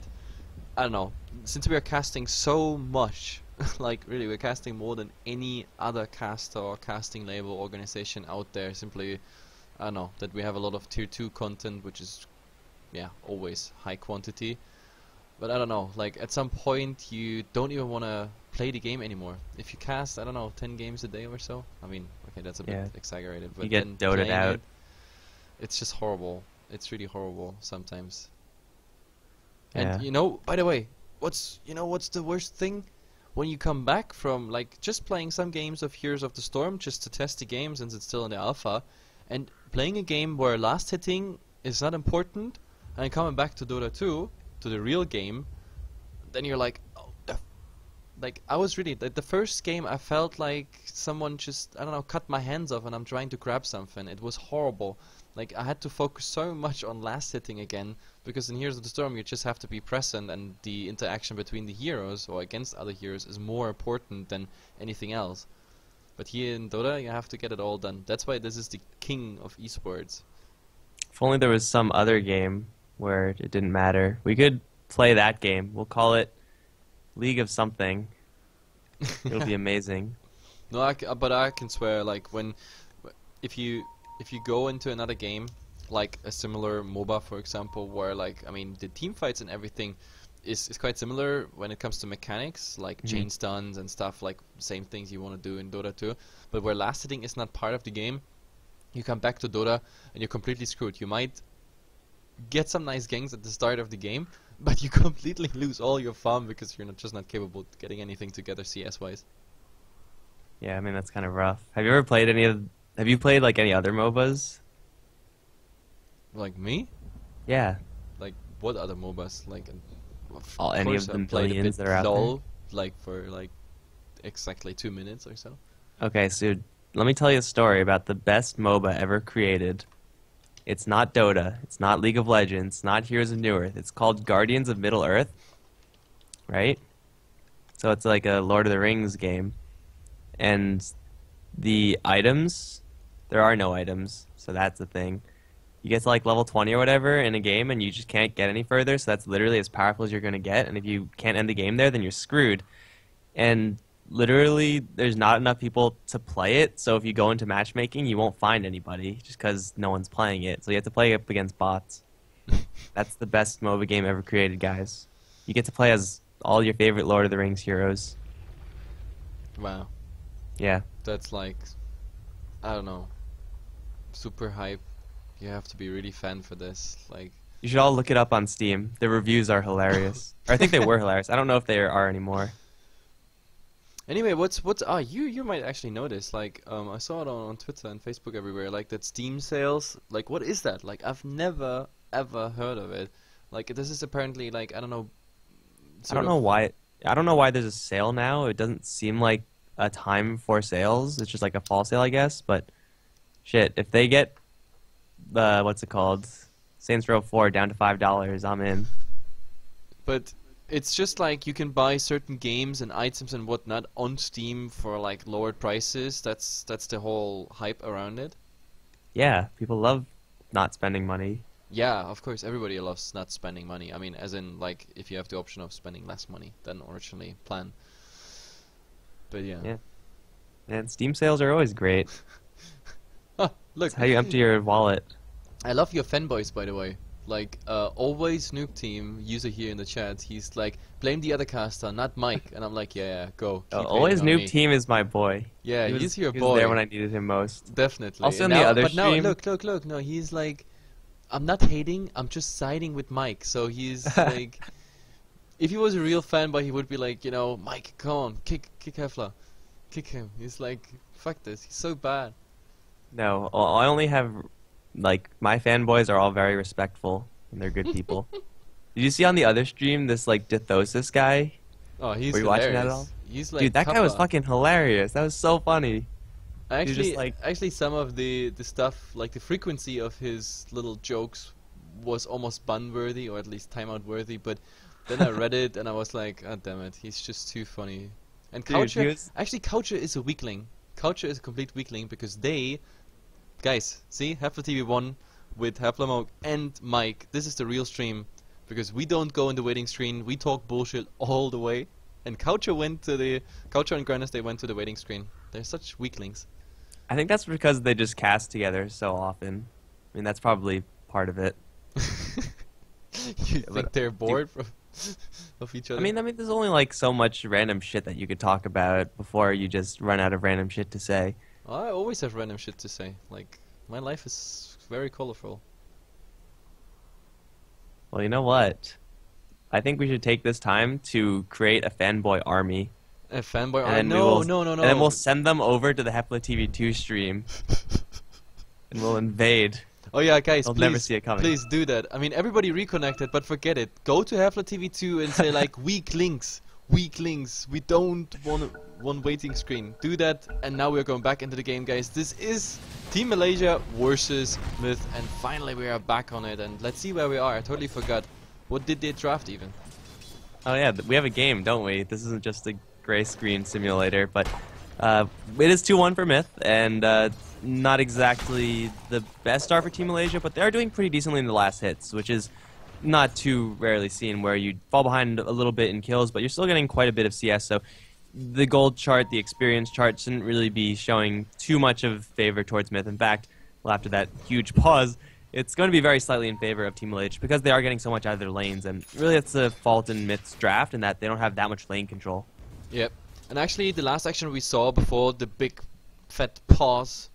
I don't know, since we are casting so much, like really we're casting more than any other caster or casting label organization out there, simply I don't know that we have a lot of tier 2 content, which is yeah always high quantity. But I don't know, like at some point you don't even want to play the game anymore. If you cast, I don't know, 10 games a day or so. I mean, okay, that's a bit exaggerated, but you get doted out. It's just horrible. It's really horrible sometimes. Yeah. And you know, by the way, what's the worst thing? When you come back from like just playing some games of Heroes of the Storm just to test the game since it's still in the alpha, and playing a game where last hitting is not important, and coming back to Dota 2, to the real game, then you're like, oh, like I was really the first game I felt like someone just, I don't know, cut my hands off and I'm trying to grab something. It was horrible. Like I had to focus so much on last hitting again, because in Heroes of the Storm you just have to be present, and the interaction between the heroes or against other heroes is more important than anything else. But here in Dota you have to get it all done. That's why this is the king of esports. If only there was some other game where it didn't matter. We could play that game. We'll call it League of something. It'll be amazing. No, but I can swear, like if you go into another game, like a similar MOBA, for example, where like I mean the team fights and everything is quite similar when it comes to mechanics, like chain stuns and stuff, like same things you want to do in Dota 2. But where last hitting is not part of the game, you come back to Dota and you're completely screwed. You might get some nice ganks at the start of the game, but you completely lose all your farm because you're just not capable of getting anything together CS wise. Yeah, I mean that's kind of rough. Have you ever played have you played like any other MOBAs? Like me? Yeah. Like what other MOBAs? Like Any of the millions that are out there? Like for like exactly 2 minutes or so. Okay, so let me tell you a story about the best MOBA ever created. It's not Dota. It's not League of Legends. It's not Heroes of New Earth. It's called Guardians of Middle Earth, right? So it's like a Lord of the Rings game. And the items, there are no items, so that's the thing. You get to like level 20 or whatever in a game and you just can't get any further, so that's literally as powerful as you're going to get. And if you can't end the game there, then you're screwed. And literally, there's not enough people to play it, so if you go into matchmaking, you won't find anybody, just because no one's playing it. So you have to play up against bots. That's the best MOBA game ever created, guys. You get to play as all your favorite Lord of the Rings heroes. Wow. Yeah. That's like, I don't know, super hype. You have to be really fan for this. Like, you should all look it up on Steam. The reviews are hilarious. Or I think they were hilarious. I don't know if they are anymore. Anyway, what's you might actually know this. Like I saw it on Twitter and Facebook everywhere. Like that Steam sales. Like what is that? Like I've never ever heard of it. Like this is apparently like I don't know. I don't know why. I don't know why there's a sale now. It doesn't seem like a time for sales. It's just like a fall sale, I guess. But shit, if they get what's it called, Saints Row 4 down to $5, I'm in. But it's just like you can buy certain games and items and whatnot on Steam for like lowered prices. That's the whole hype around it. Yeah, people love not spending money. Yeah, of course, everybody loves not spending money. I mean, as in like if you have the option of spending less money than originally planned. But yeah. Yeah. And Steam sales are always great. Oh, look. That's how you empty your wallet. I love your fanboys, by the way. Like, always Noob Team, user here in the chat, he's like, blame the other caster, not Mike. And I'm like, yeah, go. Always Noob Team is my boy. Yeah, he's your boy. boy. He was there when I needed him most. Definitely. Also, on the other stream... But now, look. No, he's like, I'm not hating, I'm just siding with Mike. So he's like, if he was a real fanboy, he would be like, you know, Mike, come on, kick Hefla. Kick him. He's like, fuck this, he's so bad. No, I only have Like, my fanboys are all very respectful, and they're good people. Did you see on the other stream this, like, Dithosis guy? Oh, he's Were you watching that at all? hilarious. He's like Dude, that guy was Kappa. fucking hilarious. That was so funny. He's just like... Actually, some of the stuff, like the frequency of his little jokes, was almost bun-worthy, or at least timeout-worthy. But then I read it and I was like, oh damn it, he's just too funny. And Dude, Culture, actually, Culture is a weakling. Culture is a complete weakling because they, guys, see, HeflaTV 1 with HeflaMoke and Mike. This is the real stream because we don't go in the waiting screen. We talk bullshit all the way. And Culture and Grannis, they went to the waiting screen. They're such weaklings. I think that's because they just cast together so often. I mean, that's probably part of it. You think they're bored of each other? I mean, there's only like so much random shit that you could talk about before you just run out of random shit to say. I always have random shit to say. Like, my life is very colorful. Well, you know what? I think we should take this time to create a fanboy army. A fanboy army? And No. And then we'll send them over to the HeflaTV 2 stream. And we'll invade. Oh yeah, guys, They'll please, never see it coming. please do that. I mean, everybody reconnected, but forget it. Go to HeflaTV 2 and say like, weak links. We don't want one waiting screen. Do that, and now we're going back into the game, guys. This is Team Malaysia versus Mith, and finally we are back on it. And let's see where we are. I totally forgot. What did they draft even? Oh yeah, we have a game, don't we? This isn't just a gray screen simulator, but it is 2-1 for Mith, and not exactly the best start for Team Malaysia, but they are doing pretty decently in the last hits, which is not too rarely seen, where you fall behind a little bit in kills, but you're still getting quite a bit of CS, so the gold chart, the experience chart, shouldn't really be showing too much of favor towards Mith. In fact, well, after that huge pause, it's going to be very slightly in favor of Team Malaysia because they are getting so much out of their lanes, and really it's a fault in Myth's draft in that they don't have that much lane control. Yep. And actually, the last action we saw before the big fat pause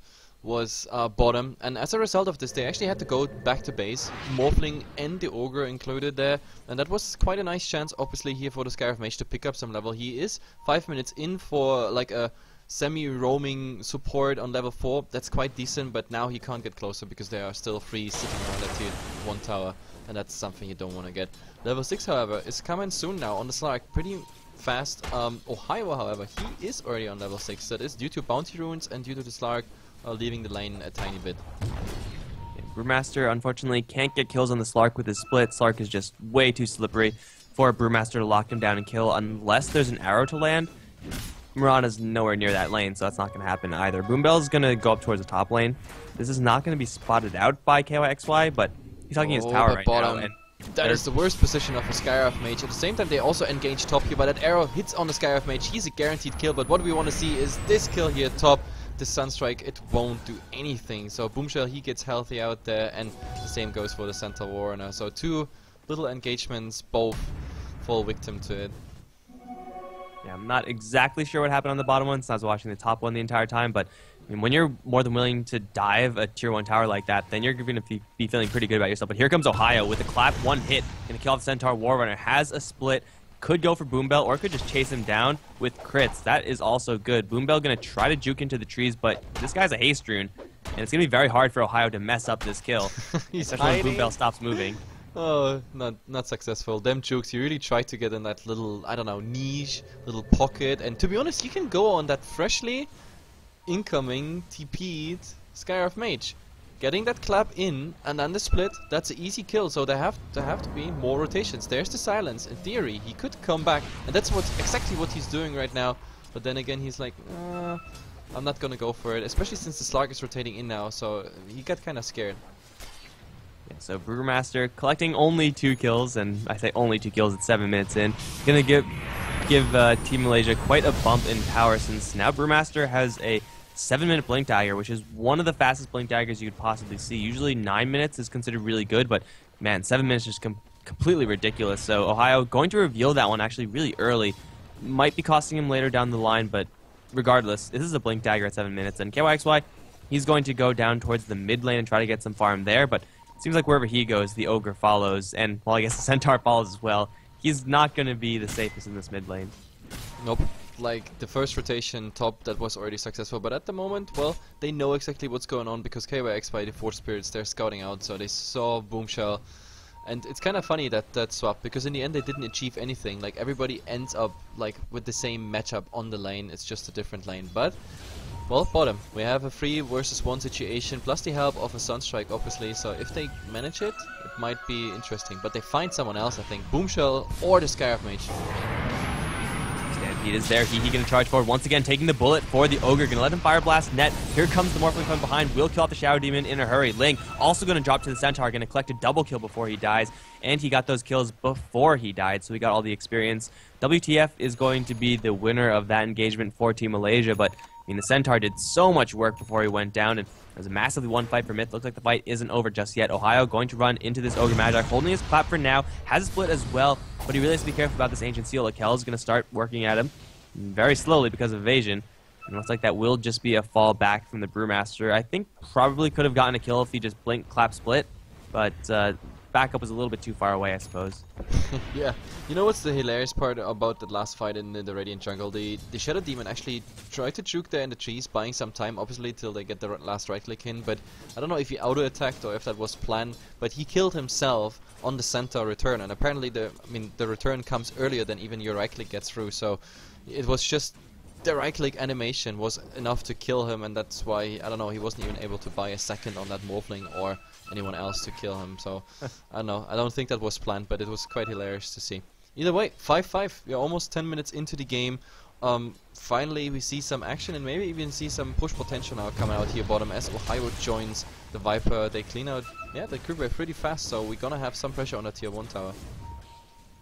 was bottom, and as a result of this, they actually had to go back to base, Morphling and the Ogre included there, and that was quite a nice chance, obviously, here for the Scarab Mage to pick up some level. He is 5 minutes in for like a semi-roaming support on level 4. That's quite decent, but now he can't get closer because there are still 3 sitting around that tier 1 tower, and that's something you don't want to get. Level 6, however, is coming soon now on the Slark, pretty fast. Ohio, however, he is already on level 6. That is due to bounty runes and due to the Slark leaving the lane a tiny bit. Yeah, Brewmaster, unfortunately, can't get kills on the Slark with his split. Slark is just way too slippery for Brewmaster to lock him down and kill unless there's an arrow to land. Mirana's nowhere near that lane, so that's not going to happen either. Boombell's going to go up towards the top lane. This is not going to be spotted out by KYXY, but he's hugging his tower right now. And that is the worst position of a Skyraf Mage. At the same time, they also engage top here, but that arrow hits on the Skyraf Mage. He's a guaranteed kill, but what we want to see is this kill here top. The Sunstrike, it won't do anything. So Boomshell, he gets healthy out there, and the same goes for the Center Warner. So 2 little engagements, both fall victim to it. yeah, I'm not exactly sure what happened on the bottom one since I was watching the top one the entire time, but I mean, when you're more than willing to dive a tier 1 tower like that, then you're going to be feeling pretty good about yourself. But here comes Ohio with a clap, 1 hit, going to kill off the Centaur Warrunner, has a split. Could go for Boombell or could just chase him down with crits. That is also good. Boombell going to try to juke into the trees, but this guy's a haste rune, and it's going to be very hard for Ohio to mess up this kill. Especially when Boombell stops moving. Oh, not successful. Them jukes, you really try to get in that little, I don't know, niche, little pocket, and to be honest, you can go on that freshly incoming TP'd Skyraf Mage. Getting that clap in and then the split, that's an easy kill, so there have to be more rotations. There's the silence. In theory, he could come back, and that's exactly what he's doing right now. But then again, he's like, I'm not gonna go for it, especially since the Slark is rotating in now, so he got kind of scared. Yeah, so Brewmaster collecting only 2 kills, and I say only 2 kills at 7 minutes in. Gonna give Team Malaysia quite a bump in power since now Brewmaster has a 7-minute blink dagger, which is one of the fastest blink daggers you could possibly see. Usually 9 minutes is considered really good, but man, 7 minutes is just completely ridiculous. So Ohio going to reveal that one actually really early. Might be costing him later down the line, but regardless, this is a blink dagger at 7 minutes. And KYXY, he's going to go down towards the mid lane and try to get some farm there, but it seems like wherever he goes, the Ogre follows, and well, I guess the Centaur follows as well. He's not going to be the safest in this mid lane. Nope. like the first rotation top that was already successful, but at the moment, well, they know exactly what's going on because KYX by the 4 spirits, they're scouting out, so they saw Boomshell. And it's kind of funny that swap, because in the end they didn't achieve anything. Like, everybody ends up like with the same matchup on the lane, it's just a different lane. But, well, bottom, we have a 3 versus 1 situation, plus the help of a Sunstrike, obviously, so if they manage it, it might be interesting. But they find someone else, I think, Boomshell or the Scarab Mage. Stampede is there. He gonna charge forward once again, taking the bullet for the Ogre. Gonna let him fire blast net. Here comes the Morphling from behind. Will kill off the Shadow Demon in a hurry. Ling also gonna drop to the Centaur. Gonna collect a double kill before he dies. And he got those kills before he died, so he got all the experience. WTF is going to be the winner of that engagement for Team Malaysia, but I mean, the Centaur did so much work before he went down, and it was a massively won fight for Mith. Looks like the fight isn't over just yet. Ohio going to run into this Ogre Magi, holding his clap for now, has a split as well, but he really has to be careful about this Ancient Seal. Lakel is going to start working at him very slowly because of evasion. And it looks like that will just be a fall back from the Brewmaster. I think probably could have gotten a kill if he just blinked, clap, split, but backup was a little bit too far away, I suppose. Yeah, you know what's the hilarious part about the last fight in the Radiant Jungle? The Shadow Demon actually tried to juke there in the trees, buying some time, obviously, till they get the last right click in, but I don't know if he auto-attacked or if that was planned, but he killed himself on the Centaur return, and apparently the return comes earlier than even your right click gets through, so it was just the right click animation was enough to kill him, and that's why, I don't know, he wasn't even able to buy a second on that Morphling or anyone else to kill him, so I don't know, I don't think that was planned, but it was quite hilarious to see. Either way, 5-5, we're almost 10 minutes into the game. Finally we see some action and maybe even see some push potential now coming out here bottom as Ohio joins the Viper. They clean out, yeah, the group wave pretty fast, so we're gonna have some pressure on the tier 1 tower.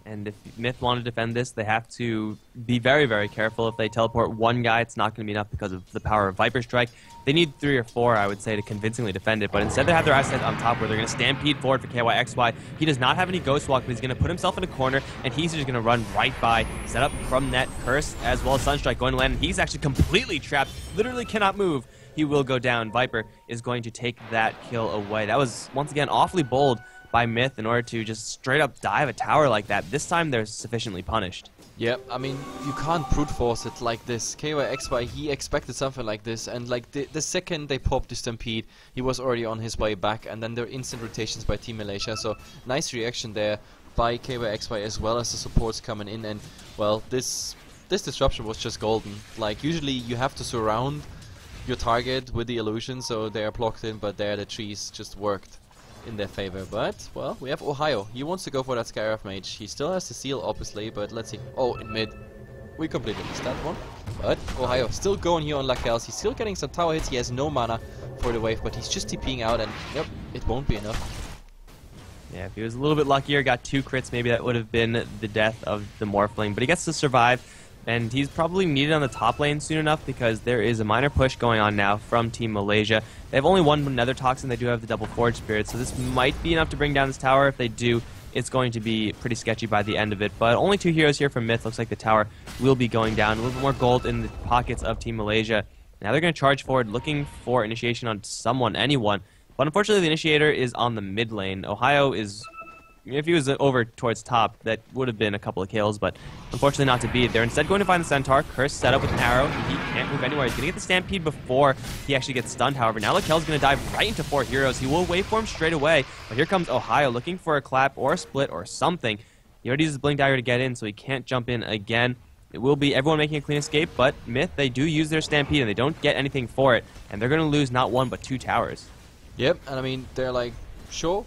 And if Mith want to defend this, they have to be very, very careful. If they teleport one guy, it's not going to be enough because of the power of Viper Strike. They need 3 or 4, I would say, to convincingly defend it. But instead they have their eyes set on top where they're going to stampede forward for KYXY. He does not have any Ghost Walk, but he's going to put himself in a corner, and he's just going to run right by, set up from net, Curse, as well as Sunstrike going to land. And he's actually completely trapped, literally cannot move. He will go down. Viper is going to take that kill away. That was, once again, awfully bold by Mith in order to just straight up dive a tower like that. This time they're sufficiently punished. Yeah, I mean, you can't brute force it like this. KYXY, he expected something like this, and like the second they popped the Stampede, he was already on his way back, and then there were instant rotations by Team Malaysia, so nice reaction there by KYXY as well as the supports coming in, and well, this disruption was just golden. Like, usually you have to surround your target with the illusion, so they are blocked in, but there the trees just worked in their favor. But, well, we have Ohio. He wants to go for that Scarab Mage. He still has the seal, obviously, but let's see. Oh, in mid. We completely missed that one. But Ohio still going here on Lakels. He's still getting some tower hits. He has no mana for the wave, but he's just TPing out, and yep, it won't be enough. Yeah, if he was a little bit luckier, got 2 crits, maybe that would have been the death of the Morphling. But he gets to survive, and he's probably needed on the top lane soon enough because there is a minor push going on now from Team Malaysia. They have only one Nether Toxin. They do have the double Forge Spirit, so this might be enough to bring down this tower. If they do, it's going to be pretty sketchy by the end of it. But only 2 heroes here from Mith. Looks like the tower will be going down. A little bit more gold in the pockets of Team Malaysia. Now they're going to charge forward, looking for initiation on someone, anyone. But unfortunately, the initiator is on the mid lane. Ohio is... If he was over towards top, that would have been a couple of kills, but unfortunately not to be. They're instead going to find the Centaur. Curse set up with an arrow. He can't move anywhere. He's going to get the Stampede before he actually gets stunned, however. Now Lakel's going to dive right into 4 heroes. He will wait for him straight away, but here comes Ohio looking for a clap or a split or something. He already uses Blink Dagger to get in, so he can't jump in again. It will be everyone making a clean escape, but Mith, they do use their Stampede, and they don't get anything for it, and they're going to lose not 1, but 2 towers. Yep, and I mean, they're like, sure.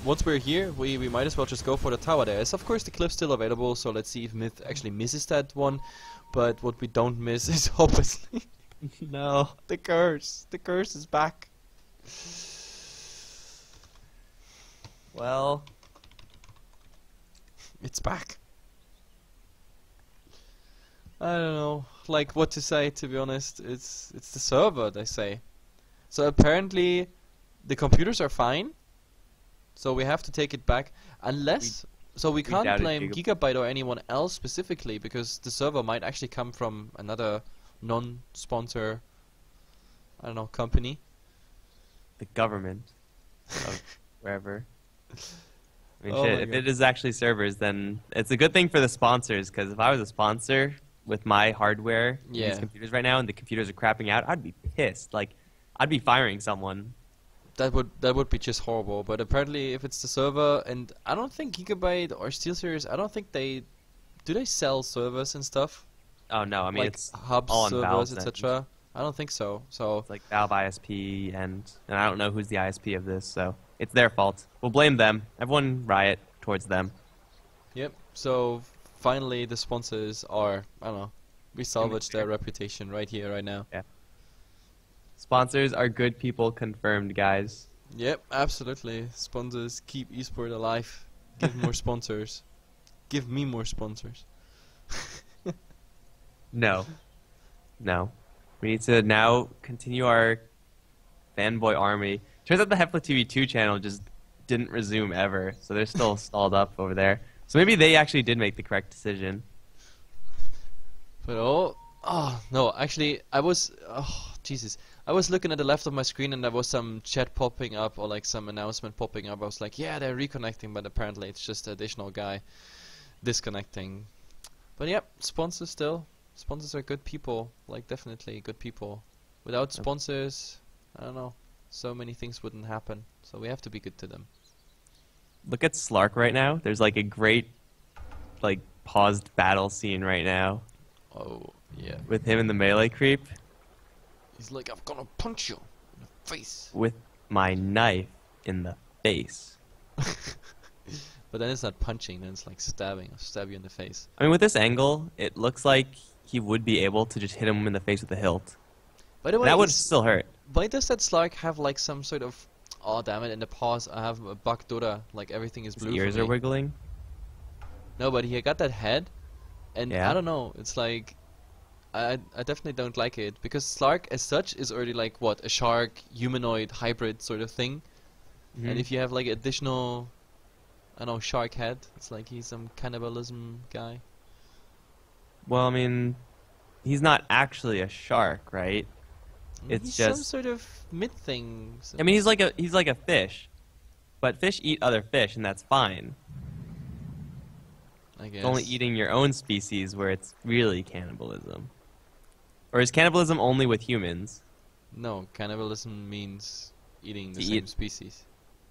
Once we're here, we might as well just go for the tower. There is, of course, the cliff still available, so let's see if Mith actually misses that one. But what we don't miss is obviously... No. The curse. The curse is back. Well... It's back. I don't know, like, what to say, to be honest. It's the server, they say. So apparently, the computers are fine. So we have to take it back, unless... So we can't blame Gigabyte or anyone else specifically, because the server might actually come from another non-sponsor, I don't know, company. The government of wherever. I mean, Oh shit, if it is actually servers, then it's a good thing for the sponsors, because if I was a sponsor, with my hardware in Yeah. these computers right now, and the computers are crapping out, I'd be pissed. Like, I'd be firing someone. That would be just horrible. But apparently, if it's the server, and I don't think Gigabyte or SteelSeries, I don't think they sell servers and stuff Oh no, I mean like it's hubs, all on servers, Valve's end. etc. I don't think so. So It's like Valve ISP, and I don't know who's the ISP of this, so it's their fault. We'll blame them. Everyone riot towards them. yep. So finally, the sponsors are, I don't know, we salvaged their reputation right here, right now. Yeah. Sponsors are good people confirmed, guys. Yep, absolutely. Sponsors keep esport alive. Give more sponsors. Give me more sponsors. No. No. We need to now continue our fanboy army. Turns out the HeflaTV 2 channel just didn't resume ever, so they're still stalled up over there. So maybe they actually did make the correct decision. But oh no, actually, Jesus. I was looking at the left of my screen and there was some chat popping up or like some announcement popping up. I was like, yeah, they're reconnecting, but apparently it's just an additional guy disconnecting. But yep, sponsors still. Sponsors are good people, like definitely good people. Without sponsors, I don't know, so many things wouldn't happen. So we have to be good to them. Look at Slark right now. There's like a great, like, paused battle scene right now Oh, yeah. with him and the melee creep He's like, I'm gonna punch you in the face. with my knife in the face. But then it's not punching, then it's like stabbing. I'll stab you in the face. I mean, with this angle, it looks like he would be able to just hit him in the face with a hilt. By the way, That would still hurt. why does that Slark have like some sort of... Oh, damn it, in the pause I have a bug Dota. Like everything is His blue ears for are me. wiggling. No, but he got that head. And Yeah. I don't know, it's like... I definitely don't like it. Because Slark as such is already like, what, a shark, humanoid, hybrid sort of thing. Mhm. And if you have like additional... I don't know, shark head, it's like he's some cannibalism guy. Well, I mean, he's not actually a shark, right? It's he's just- some sort of myth thing. I mean, he's like a fish, but fish eat other fish, and that's fine. I guess. It's only eating your own species where it's really cannibalism. Or is cannibalism only with humans? No, cannibalism means eating the To same eat- species.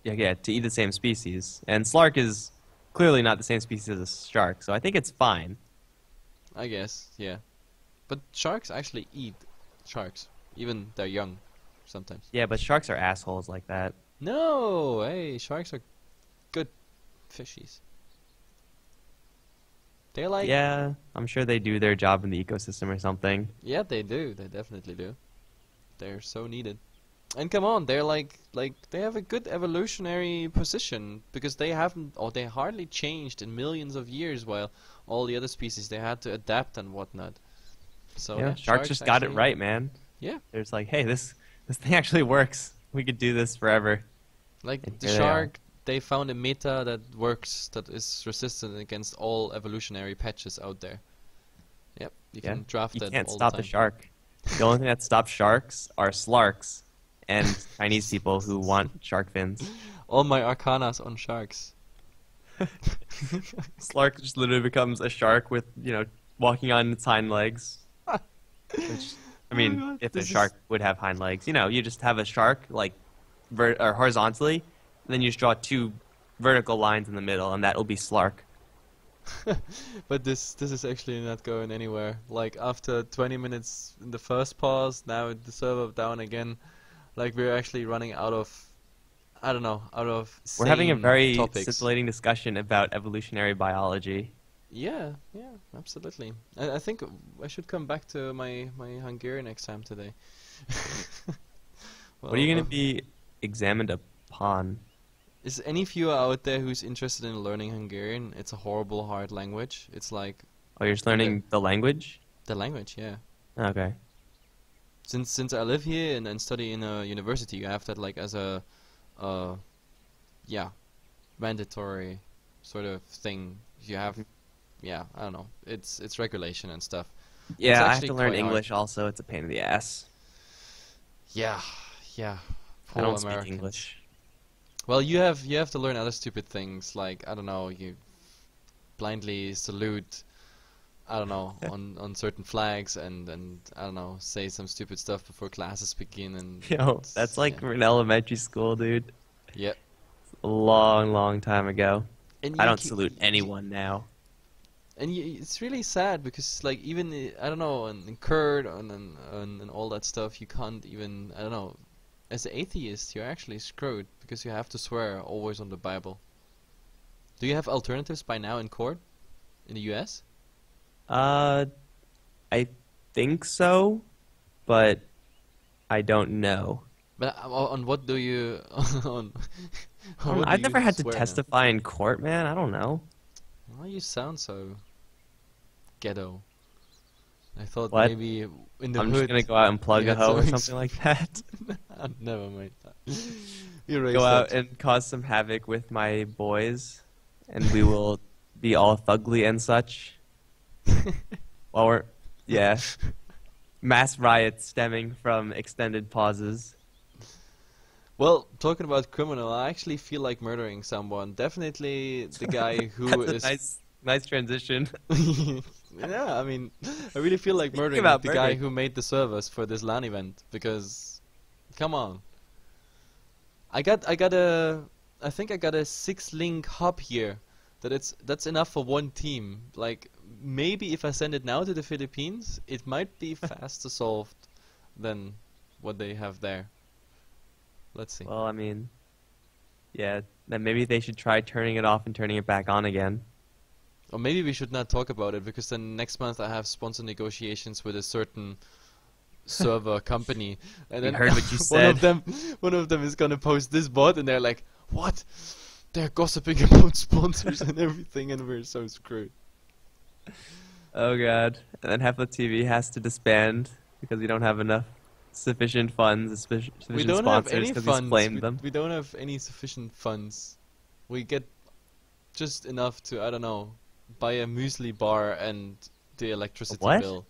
Yeah, to eat the same species. And Slark is clearly not the same species as a shark, so I think it's fine. I guess, yeah. But sharks actually eat sharks, even they're young, sometimes. Yeah, but sharks are assholes like that. No, hey, sharks are good fishies. They're like, Yeah, I'm sure they do their job in the ecosystem or something. yeah, they do. They definitely do. They're so needed. And come on, they're like they have a good evolutionary position because they haven't, or they hardly changed in millions of years, while all the other species they had to adapt and whatnot. So Yeah, sharks just got it actually- right, man. Yeah, They're just like, hey, this thing actually works. We could do this forever. like And the here they are. shark, they found a meta that works, that is resistant against all evolutionary patches out there. Yep, you Yeah, can draft you that can't all stop the the time. shark. The only thing that stops sharks are slarks and Chinese people who want shark fins. All my arcanas on sharks. Slark just literally becomes a shark with, walking on its hind legs. Which, I mean, Oh my God, if a this is- shark would have hind legs, you just have a shark like or horizontally, and then you just draw two vertical lines in the middle, and that will be Slark. But this is actually not going anywhere. Like after 20 minutes in the first pause, now the server down again. Like we're actually running out of, I don't know, out of. We're having a sane very topics. scintillating discussion about evolutionary biology. Yeah, absolutely. I think I should come back to my Hungarian exam today. What are you going Well, to be examined upon? Is any viewer out there who's interested in learning Hungarian? It's a horrible, hard language. It's like Oh, you're just learning the language? the language, yeah. Okay. Since I live here and study in a university, you have that like as a, mandatory sort of thing. You have, I don't know. It's regulation and stuff. Yeah, I have actually to learn quite hard. English also. It's a pain in the ass. Yeah. I Poor don't speak Americans. English. Well, you have to learn other stupid things like I don't know. You blindly salute I don't know, on certain flags and I don't know, say some stupid stuff before classes begin and Yo, that's like in elementary school, dude. yeah. A long, long time ago. And I you don't salute anyone now. and it's really sad because like even I don't know in Kurd and all that stuff you can't even I don't know as an atheist you're actually screwed because you have to swear always on the Bible. Do you have alternatives by now in court in the US? I think so, but I don't know. But on what do you on what do I've you never had to swear now? testify in court, man. I don't know. Why you sound so ghetto? I thought What? maybe in the I'm hood. just gonna go out and plug you a had hoe or some something like that. Never mind. Erase Go out that. and cause some havoc with my boys, and we will be all fugly and such. While we're, yeah, mass riots stemming from extended pauses. Well, talking about criminal, I actually feel like murdering someone. Definitely the guy who That's a is. nice transition. Yeah, I mean, I really feel like Speaking murdering about the guy murdering. who made the servers for this LAN event because, come on. I think I got a 6-link hub here. That's enough for one team. Like maybe if I send it now to the Philippines, it might be faster solved than what they have there. Let's see. Well, I mean, yeah, then maybe they should try turning it off and turning it back on again. Or maybe we should not talk about it because then next month I have sponsor negotiations with a certain server company, and We then heard what you one of them is gonna post this bot, and they're like, "What? They're gossiping about sponsors and everything, and we're so screwed." Oh god. And then HeflaTV has to disband because we don't have enough sufficient funds, sufficient We don't have sponsors any because he's funds. flamed them. We don't have any sufficient funds. We get just enough to I don't know buy a muesli bar and the electricity what? bill.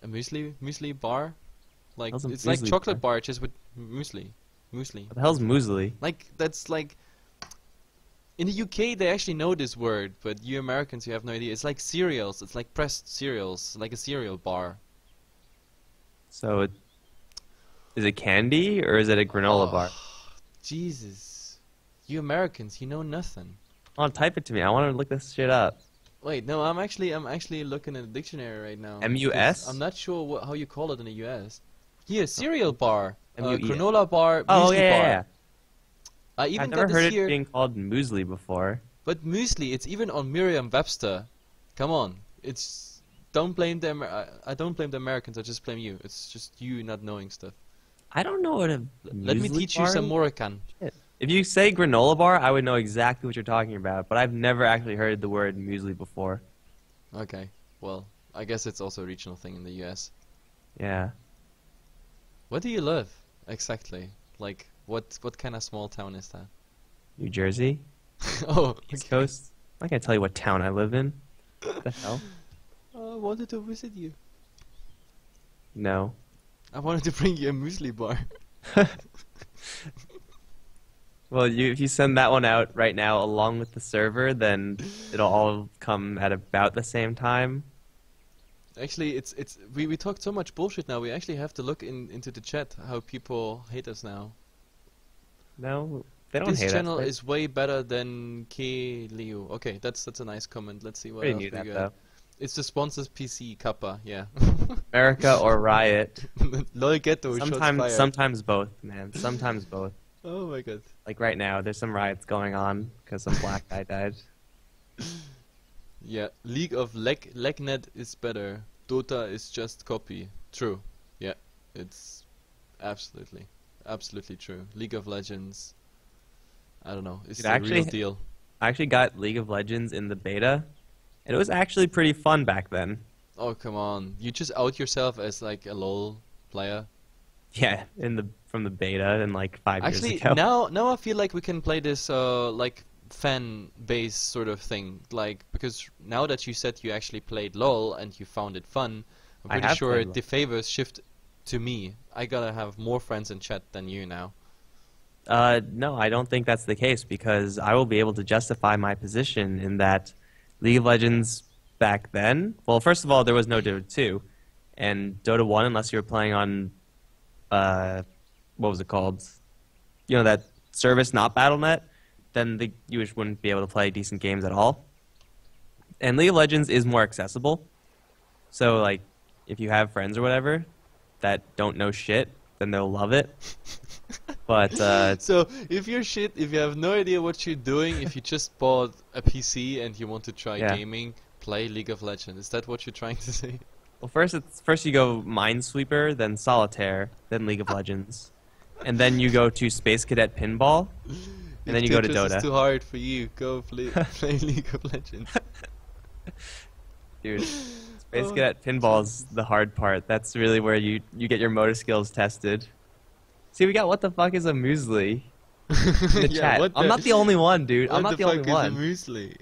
A muesli bar, like How's a it's like muesli chocolate bar just with muesli. What the hell's muesli? Like that's like in the UK they actually know this word, but you Americans you have no idea. It's like cereals. It's like pressed cereals, like a cereal bar. So, is it candy or is it a granola bar? Jesus, you Americans, you know nothing. Come on, type it to me. I want to look this shit up. Wait, no, I'm actually looking at the dictionary right now. MUS? because I'm not sure how you call it in the US. Here, cereal bar, MUES. granola bar, Oh, muesli yeah, bar. yeah. I even I've got never this heard it here, being called muesli before. but muesli, it's even on Merriam-Webster. Come on, it's don't blame them. I don't blame the Americans. I just blame you. It's just you not knowing stuff. I don't know what a Let me muesli teach you bar some is. Moroccan. If you say granola bar, I would know exactly what you're talking about, but I've never actually heard the word muesli before. Okay, well, I guess it's also a regional thing in the US. Yeah. Where do you live exactly? Like, what kind of small town is that? New Jersey? Oh, East okay. Coast? I can't tell you what town I live in. What the hell? I wanted to visit you. No. I wanted to bring you a muesli bar. Well, if you send that one out right now along with the server, then it'll all come at about the same time. Actually, we talked so much bullshit now. We actually have to look into the chat how people hate us now. No, they don't This hate channel us. is way better than K Liu. Okay, that's a nice comment. Let's see what I else knew we that got. though. It's the sponsors PC Kappa. Yeah. America or Riot. Lol ghetto. Shots fired. Sometimes both, man. Sometimes both. Oh my god. Like right now, there's some riots going on because some black guy died. Yeah, League of Legnet is better. Dota is just copy. True. Yeah, it's absolutely true. League of Legends, I don't know, it's Dude, the actually- real deal. I actually got League of Legends in the beta, and it was actually pretty fun back then. Oh come on, you just out yourself as like a LOL player. Yeah, from the beta in like 5 years Actually, ago. now I feel like we can play this like fan base sort of thing, like because now that you said you actually played LOL and you found it fun, I'm I pretty have sure played LOL. the favors shift to me. I gotta have more friends in chat than you now. No, I don't think that's the case because I will be able to justify my position in that League of Legends back then. Well, first of all, there was no Dota 2, and Dota 1, unless you were playing on, what was it called? You know, that service, not BattleNet, then you just wouldn't be able to play decent games at all. And League of Legends is more accessible. So, like, if you have friends or whatever that don't know shit, then they'll love it. But, so, if you're shit, if you have no idea what you're doing, if you just bought a PC and you want to try gaming, play League of Legends. Is that what you're trying to say? Well, first you go Minesweeper, then Solitaire, then League of Legends. And then you go to Space Cadet Pinball, and then you go to Dota. It's too hard for you. Go play League of Legends. Dude, Space Cadet Pinball's the hard part. That's really where you get your motor skills tested. See, we got what the fuck is a muesli in the chat. I'm not the only one, dude. I'm not the only one. What the fuck is a muesli?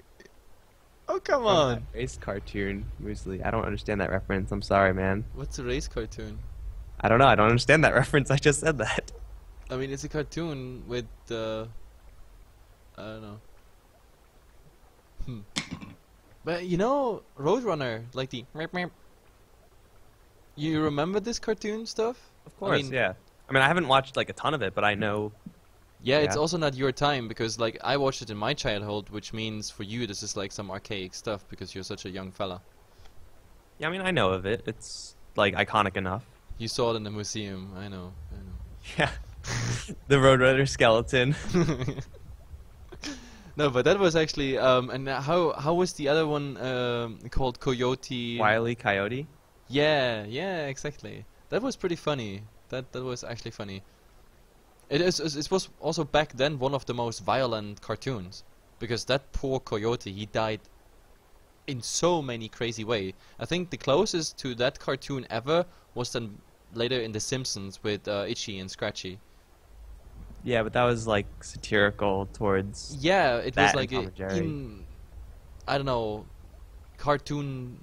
Oh, come on. Race cartoon muesli. I don't understand that reference. I'm sorry, man. What's a race cartoon? I don't know. I don't understand that reference. I just said that. I mean, it's a cartoon with I don't know. But you know, Roadrunner, like the you remember this cartoon stuff? Of course, yeah. I mean, I haven't watched like a ton of it, but I know. Yeah, it's also not your time because like I watched it in my childhood, which means for you this is like some archaic stuff because you're such a young fella. Yeah, I mean, I know of it. It's like iconic enough. You saw it in the museum. I know. Yeah. The Roadrunner skeleton. No, but that was actually and how was the other one called Coyote? Wile E. Coyote? Yeah, exactly. That was pretty funny. That was actually funny. It was also back then one of the most violent cartoons because that poor coyote, he died in so many crazy ways. I think the closest to that cartoon ever was then later in The Simpsons with Itchy and Scratchy. Yeah, but that was like satirical towards. Yeah, it was like I don't know, cartoon.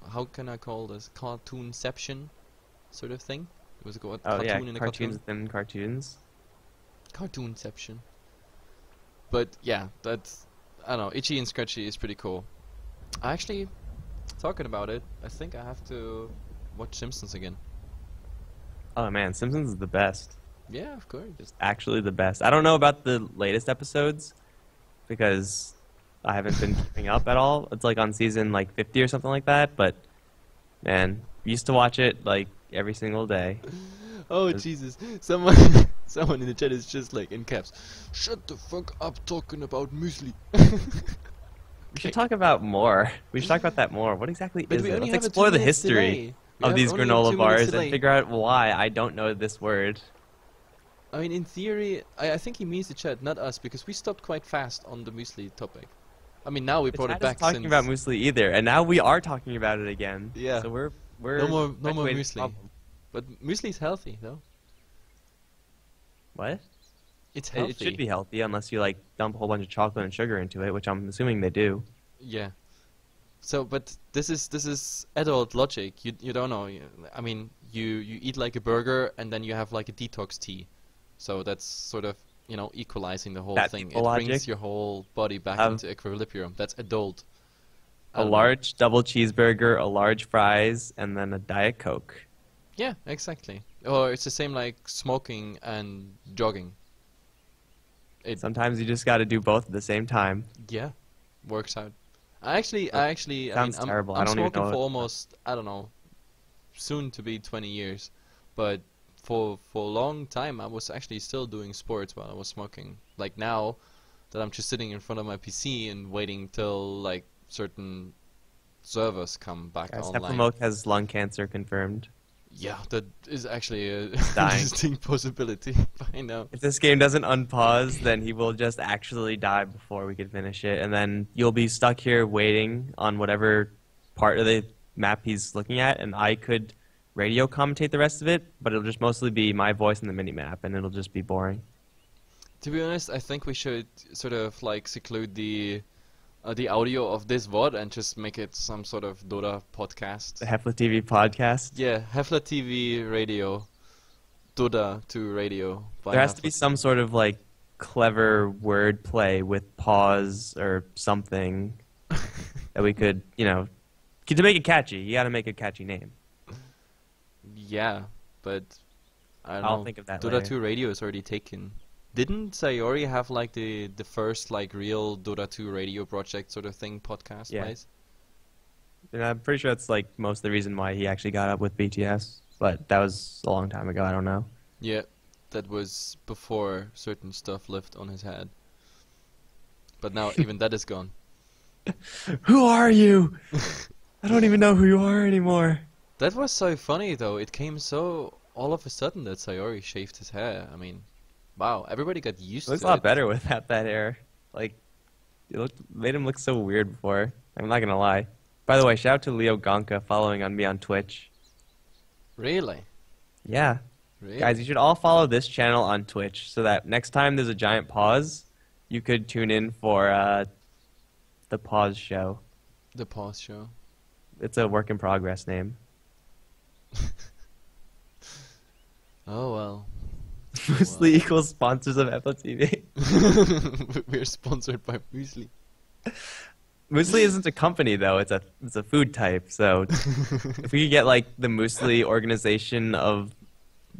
How can I call this? Cartoonception, sort of thing. It was a cartoon in a cartoons cartoon. within cartoons. Cartoonception. But yeah, that's I don't know. Itchy and Scratchy is pretty cool. Actually, talking about it, I think I have to watch Simpsons again. Oh man, Simpsons is the best. Yeah, of course. Just actually the best. I don't know about the latest episodes because I haven't been keeping up at all. It's like on season like 50 or something like that, but man, used to watch it like every single day. Oh Jesus! Someone in the chat is just like in caps. Shut the fuck up talking about muesli. We should talk about more. We should talk about that more. What exactly is it? Let's have explore the history of these granola bars and figure out why I don't know this word. I mean, in theory, I think he means the chat, not us, because we stopped quite fast on the muesli topic. I mean, now we brought it back. Talking about muesli either, and now we are talking about it again. Yeah. So we're no more muesli. But muesli is healthy, though. What? It's healthy. It should be healthy unless you like dump a whole bunch of chocolate and sugar into it, which I'm assuming they do. Yeah. So, but this is adult logic. You don't know. I mean, you eat like a burger and then you have like a detox tea. So that's sort of, you know, equalizing the whole thing. It brings your whole body back into equilibrium. That's adult. A large double cheeseburger, a large fries, and then a Diet Coke. Yeah, exactly. Or it's the same like smoking and jogging. Sometimes you just got to do both at the same time. Yeah, works out. I actually, sounds terrible. I'm I don't even smoking know for almost, I don't know, soon to be 20 years, but for a long time I was actually still doing sports while I was smoking. Like now that I'm just sitting in front of my PC and waiting till like certain servers come back online. HeflaTV has lung cancer confirmed. Yeah, that is actually a distinct possibility by now. If this game doesn't unpause, then he will just actually die before we can finish it, and then you'll be stuck here waiting on whatever part of the map he's looking at, and I could radio commentate the rest of it, but it'll just mostly be my voice in the mini-map, and it'll just be boring. To be honest, I think we should sort of like seclude the audio of this VOD and just make it some sort of Dota podcast. The HeflaTV podcast? Yeah, HeflaTV radio. Dota to radio. There has to be some sort of like clever wordplay with pause or something. that we could, to make it catchy, you got to make a catchy name. Yeah, but I don't I'll know. think of that Dota later. 2 radio is already taken. Didn't Sayori have like the first like real Dota 2 radio project sort of thing podcast Yeah. place? And I'm pretty sure that's like most of the reason why he actually got up with BTS, but that was a long time ago. I don't know. Yeah, that was before certain stuff left on his head. But now even that is gone. Who are you? I don't even know who you are anymore. That was so funny though. It came so all of a sudden that Sayori shaved his hair. I mean, wow, everybody got used It looks to a lot it. better without that hair. Like, made him look so weird before. I'm not gonna lie. By the way, shout out to Leo Gonka following on me on Twitch. Really? Yeah. Really? Guys, you should all follow this channel on Twitch so that next time there's a giant pause, you could tune in for the pause show. The pause show. It's a work in progress name. Oh well. Muesli equals sponsors of HeflaTV. We're sponsored by Muesli. Muesli isn't a company though; it's a food type. So if we could get like the Muesli organization of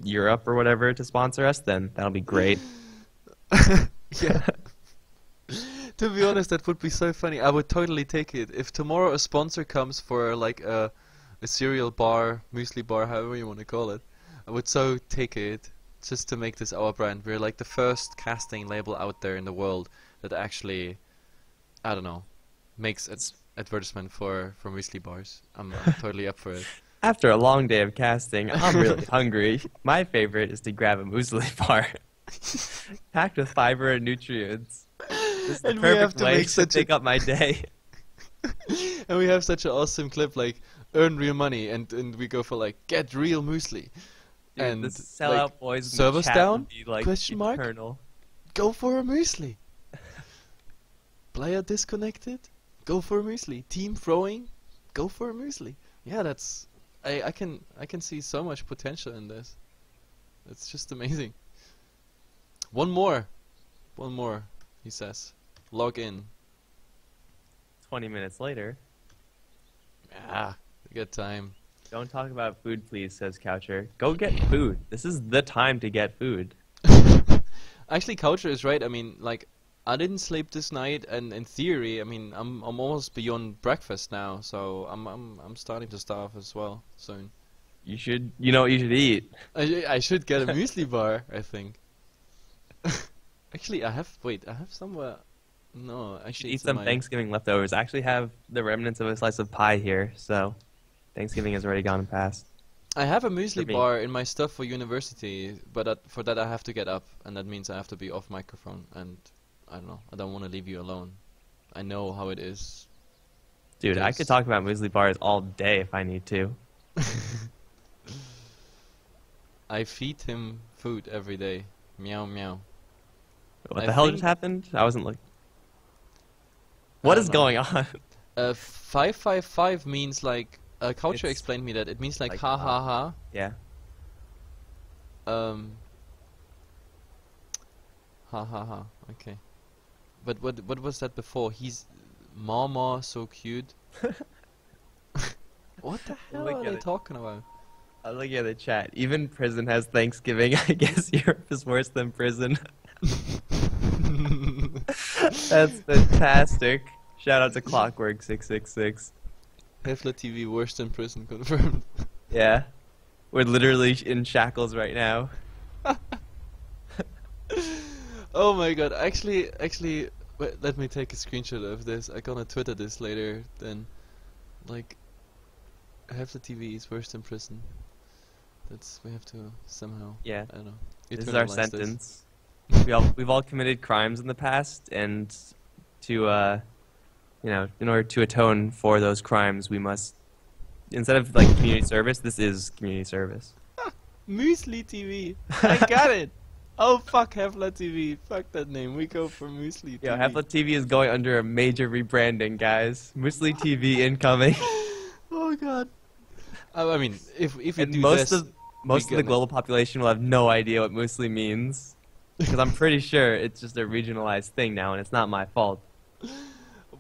Europe or whatever to sponsor us, then that'll be great. Yeah. To be honest, that would be so funny. I would totally take it. If tomorrow a sponsor comes for like a cereal bar, muesli bar, however you want to call it, I would so take it just to make this our brand. We're like the first casting label out there in the world that actually, I don't know, makes advertisement for muesli bars. I'm totally up for it. After a long day of casting, I'm really hungry. My favorite is to grab a muesli bar, packed with fiber and nutrients. This is the And we have perfect to way make to such a- take up my day. And we have such an awesome clip like earn real money, and we go for like get real muesli. Dude, And the sellout like, boys in the servers chat down? would be, like, Question mark? eternal. Go for a muesli. Player disconnected? Go for a muesli. Team throwing? Go for a muesli. Yeah, that's I can see so much potential in this. It's just amazing. One more, he says. Log in. 20 minutes later. Ah, good time. Don't talk about food, please, says Coucher. Go get food. This is the time to get food. Actually, Coucher is right. I mean, like, I didn't sleep this night, and in theory, I mean, I'm almost beyond breakfast now, so I'm starting to starve as well soon. You know what you should eat. I should get a muesli bar, I think. Actually, I have somewhere. No, You should actually, eat it's in some my- Thanksgiving leftovers. I actually have the remnants of a slice of pie here, so Thanksgiving has already gone past. I have a muesli For me. bar in my stuff for university, but for that I have to get up, and that means I have to be off microphone, and I don't know. I don't want to leave you alone. I know how it is. Dude, I Yes. could talk about muesli bars all day if I need to. I feed him food every day. Meow meow. What I the hell think- just happened? I wasn't looking. What don't is know. going on? 555 means like Culture It's explained me that it means like like, ha ha Yeah. ha. Ha ha ha. Okay. But what was that before? He's Mama so cute. What the hell Look are at they it. talking about? I look at the chat. Even prison has Thanksgiving. I guess Europe is worse than prison. That's fantastic. Shout out to Clockwork 666. HeflaTV worse than prison confirmed. Yeah. We're literally in shackles right now. Oh my god! Actually, wait, let me take a screenshot of this. I'm gonna Twitter this later. Then, like, HeflaTV is worse than prison. We have to somehow. Yeah. I don't know. This is our eternalize this. sentence. We've all committed crimes in the past, and to in order to atone for those crimes, we must, instead of like community service, this is community service. Muesli TV. I got it. Oh fuck HeflaTV. Fuck that name. We go for Muesli TV. Yo, HeflaTV is going under a major rebranding, guys. Muesli TV incoming. Oh god. I mean, if we And do most this, of the gonna- global population will have no idea what muesli means, because I'm pretty sure it's just a regionalized thing now, and it's not my fault.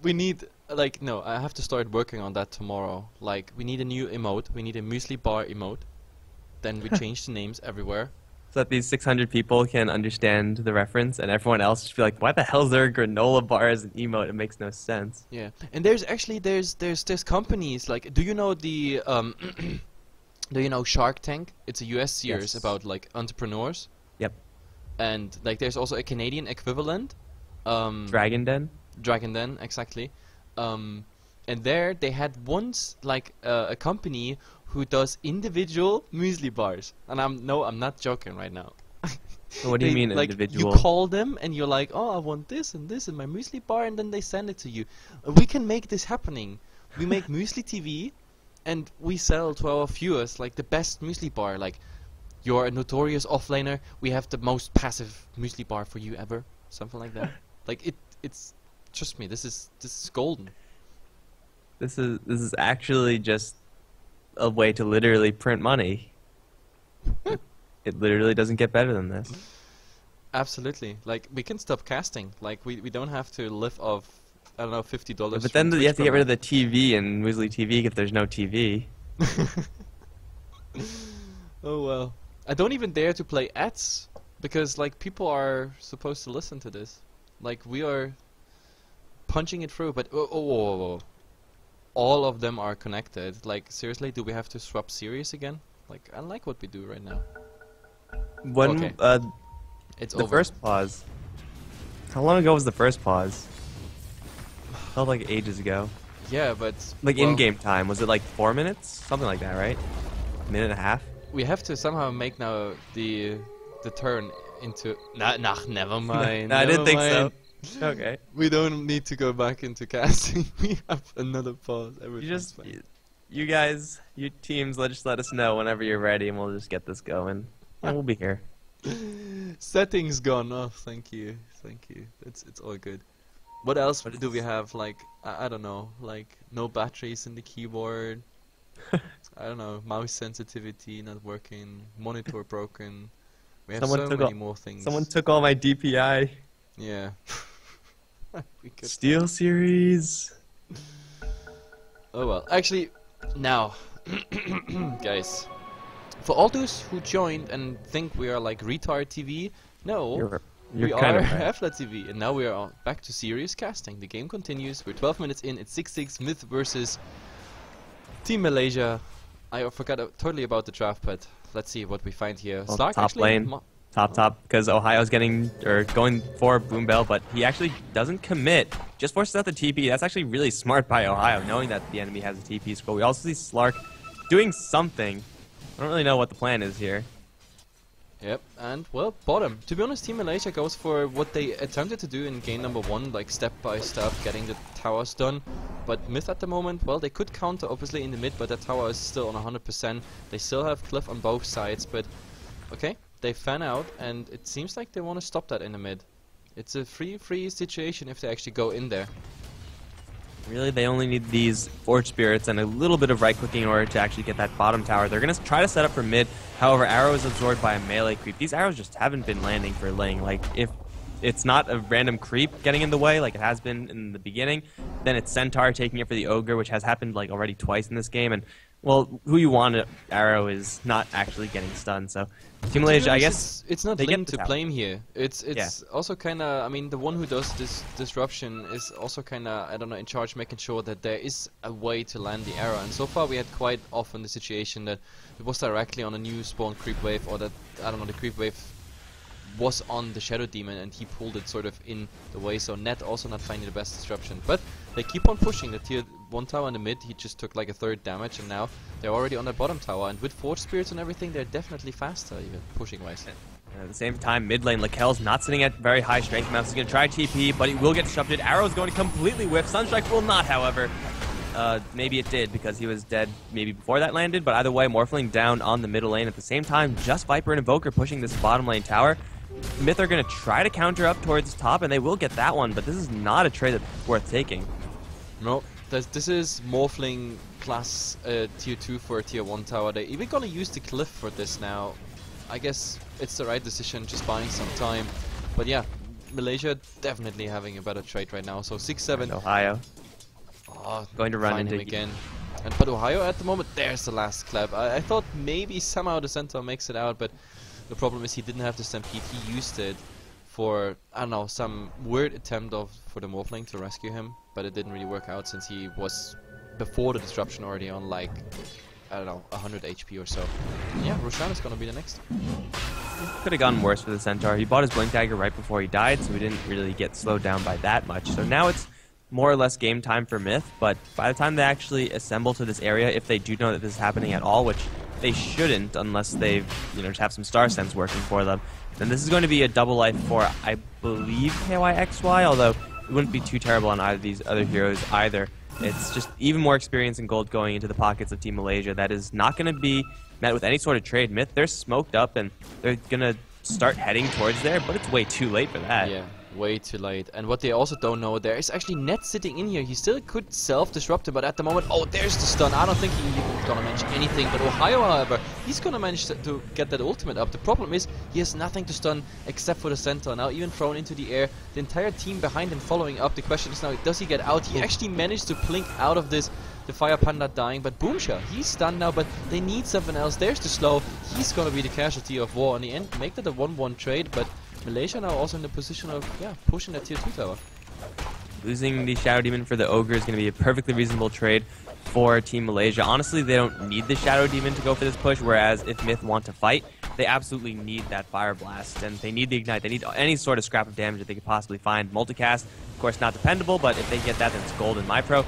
we need like, no, I have to start working on that tomorrow. Like, we need a new emote. We need a muesli bar emote. Then we change the names everywhere. So that these 600 people can understand the reference, and everyone else just be like, "Why the hell is there a granola bar as an emote? It makes no sense." Yeah, and there's actually there's companies like, do you know the do you know Shark Tank? It's a US series Yes. about like entrepreneurs. Yep. And like there's also a Canadian equivalent. Dragon Den. Dragon Den, exactly. And there they had once like a company who does individual muesli bars, and I'm not joking right now. So what do you They, mean like, individual? you call them and you're like, oh, I want this and this in my muesli bar, and then they send it to you. We can make this happening. We make muesli TV, and we sell to our viewers like the best muesli bar. Like, you're a notorious offlaner, we have the most passive muesli bar for you ever. Something like that. Like it's trust me, this is golden. This is actually just a way to literally print money. It literally doesn't get better than this. Absolutely. Like, we can stop casting. Like, we don't have to live off, I don't know, $50. But then you have to get rid of the TV and Muesli TV if there's no TV. Oh well. I don't even dare to play ads because like people are supposed to listen to this. Like, we are punching it through, but all of them are connected. Like, seriously, do we have to swap series again? Like, I like what we do right now. When Okay. It's the over. first pause. How long ago was the first pause? Felt like ages ago. Yeah, but Like well, in-game time, was it like 4 minutes? Something like that, right? A minute and a half? we have to somehow make now the turn into never mind. No, I didn't never think mind. so. Okay. We don't need to go back into casting. We have another pause. You Everything's just, fine. you guys, you teams, just let us know whenever you're ready, and we'll just get this going. And we'll be here. Settings gone. Oh, thank you, thank you. It's all good. What else What do is we this? have? Like, I don't know. Like, no batteries in the keyboard. I don't know. Mouse sensitivity not working. Monitor broken. We have Someone so took many all- more things. Someone took all my DPI. Yeah. We could. Steel Series. Oh well. Actually, now, guys, for all those who joined and think we are like retard TV, no, You're we kind are of right. HeflaTV, and now we are back to serious casting. The game continues. We're 12 minutes in. It's 6-6 Mith versus Team Malaysia. I forgot totally about the draft, but let's see what we find here. Well, Stark top actually. lane. Top, because Ohio's going for Boom Bell, but he actually doesn't commit. Just forces out the TP. That's actually really smart by Ohio, knowing that the enemy has a TP scroll. We also see Slark doing something. I don't really know what the plan is here. Yep, and well, bottom. To be honest, Team Malaysia goes for what they attempted to do in game number 1, like step by step, getting the towers done. But Mith at the moment, well, they could counter obviously in the mid, but that tower is still on 100%. They still have Cliff on both sides, but okay, they fan out, and it seems like they want to stop that in the mid. It's a free situation if they actually go in there. Really, they only need these Forge Spirits and a little bit of right-clicking in order to actually get that bottom tower. They're going to try to set up for mid. However, Arrow is absorbed by a melee creep. These arrows just haven't been landing for Ling. Like, if it's not a random creep getting in the way like it has been in the beginning, then it's Centaur taking it for the Ogre, which has happened like already twice in this game. And, well, who you want Arrow is not actually getting stunned. So, Team Malaysia, I guess it's not they get linked the to tower. blame here. It's also kind of, I mean, the one who does this disruption is also kind of, I don't know, in charge, making sure that there is a way to land the arrow. And so far we had quite often the situation that it was directly on a new spawn creep wave, or that, I don't know, the creep wave was on the Shadow Demon and he pulled it sort of in the way. So Net also not finding the best disruption, but they keep on pushing the tier 1 tower in the mid. He just took like a third damage, and now they're already on the bottom tower, and with Forge Spirits and everything, they're definitely faster, even pushing wise. And at the same time, mid lane, Lakel's not sitting at very high strength amounts. He's going to try TP, but he will get disrupted. Arrow's going to completely whiff. Sunstrike will not, however. Maybe it did, because he was dead maybe before that landed, but either way, Morphling down on the middle lane. At the same time, just Viper and Invoker pushing this bottom lane tower. Myth are going to try to counter up towards top, and they will get that one, but this is not a trade that's worth taking. No, this is Morphling plus tier 2 for a tier 1 tower. They're even gonna use the cliff for this now. I guess it's the right decision, just buying some time. But yeah, Malaysia definitely having a better trade right now. So 6-7. And Ohio. Oh, going to run find into him again. And but Ohio at the moment, there's the last clap. I thought maybe somehow the centaur makes it out, but the problem is he didn't have the stampede. He used it for, I don't know, some weird attempt for the Morphling to rescue him, but it didn't really work out since he was before the disruption already on like, I don't know, 100 HP or so. Yeah, Roshan is gonna be the next. Could have gone worse for the centaur. He bought his blink dagger right before he died, so he didn't really get slowed down by that much. So now it's more or less game time for Mith, but by the time they actually assemble to this area, if they do know that this is happening at all, which they shouldn't unless they've, just have some star sense working for them, then this is going to be a double life for, I believe, KYXY, although it wouldn't be too terrible on either of these other heroes either. It's just even more experience and gold going into the pockets of Team Malaysia. That is not going to be met with any sort of trade. Mith, they're smoked up and they're going to start heading towards there, but it's way too late for that. Yeah, way too late. And what they also don't know, there is actually Net sitting in here. He still could self-disrupt him, but at the moment, oh, there's the stun. I don't think he's gonna manage anything. But Ohio, however, he's gonna manage to get that ultimate up. The problem is, he has nothing to stun except for the centaur. Now, even thrown into the air, the entire team behind him following up. The question is now, does he get out? He actually managed to blink out of this. The Fire Panda dying, but Boomsha, he's stunned now, but they need something else. There's the slow. He's gonna be the casualty of war in the end. Make that a 1-1 trade, but Malaysia now also in the position of, pushing that tier 2 tower. Losing the Shadow Demon for the Ogre is going to be a perfectly reasonable trade for Team Malaysia. Honestly, they don't need the Shadow Demon to go for this push, whereas if Mith want to fight, they absolutely need that Fire Blast, and they need the Ignite. They need any sort of scrap of damage that they could possibly find. Multicast, of course, not dependable, but if they get that, then it's gold in MyPro.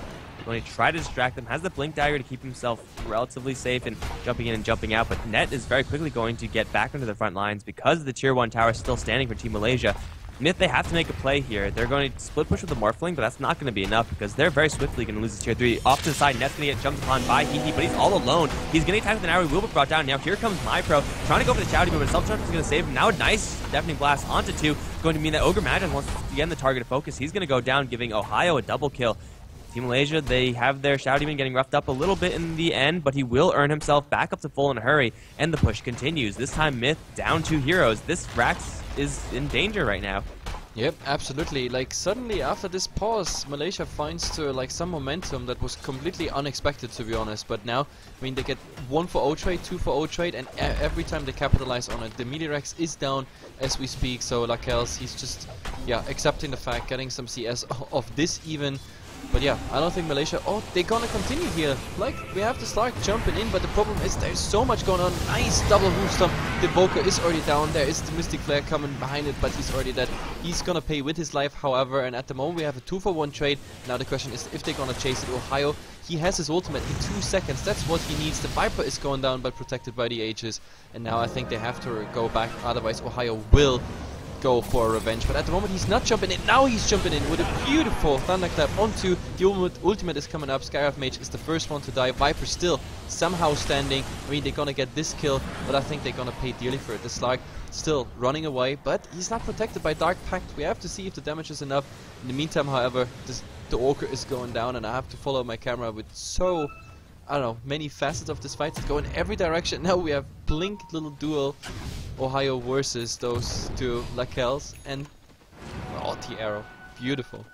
Going to try to distract them, has the Blink Dagger to keep himself relatively safe and jumping in and jumping out, but Net is very quickly going to get back into the front lines because the tier 1 tower is still standing for Team Malaysia. Mith, they have to make a play here. They're going to split push with the Morphling, but that's not going to be enough because they're very swiftly going to lose the tier 3. Off to the side, Net's going to get jumped upon by Hehe, but he's all alone. He's going to attack with an arrow. He will be brought down. Now here comes MyPro, trying to go for the Shadow Demon, but Self-Destruct is going to save him. Now a nice Deafening Blast onto 2, going to mean that Ogre Magic wants to get the target of focus. He's going to go down, giving Ohio a double kill. Team Malaysia, they have their Shadow Demon getting roughed up a little bit in the end, but he will earn himself back up to full in a hurry, and the push continues. This time, Mith down 2 heroes. This Rax is in danger right now. Yep, absolutely. Like, suddenly after this pause, Malaysia finds some momentum that was completely unexpected, to be honest. But now, I mean, they get 1 for O trade, 2 for O trade, and every time they capitalize on it. The melee Rex is down as we speak, so Lakels, he's just, accepting the fact, getting some CS of this even. But yeah, I don't think Malaysia, they're gonna continue here. Like, we have the Slark jumping in, but the problem is there's so much going on. Nice double roof stomp. The Boker is already down. There is the Mystic Flare coming behind it, but he's already dead. He's gonna pay with his life, however, and at the moment we have a 2-for-1 trade. Now the question is if they're gonna chase it. Ohio, he has his ultimate in 2 seconds. That's what he needs. The Viper is going down, but protected by the Aegis. And now I think they have to go back, otherwise Ohio will go for a revenge, but at the moment he's not jumping in. Now he's jumping in with a beautiful thunderclap onto the ultimate is coming up. Skyrath Mage is the first one to die. Viper still somehow standing. I mean, they're gonna get this kill, but I think they're gonna pay dearly for it. The Slark still running away, but he's not protected by Dark Pact. We have to see if the damage is enough. In the meantime, however, the Orca is going down, and I have to follow my camera with I don't know, many facets of this fight that go in every direction. Now we have Blink little duel. Ohio versus those 2 Lakels, and T-Arrow. Beautiful.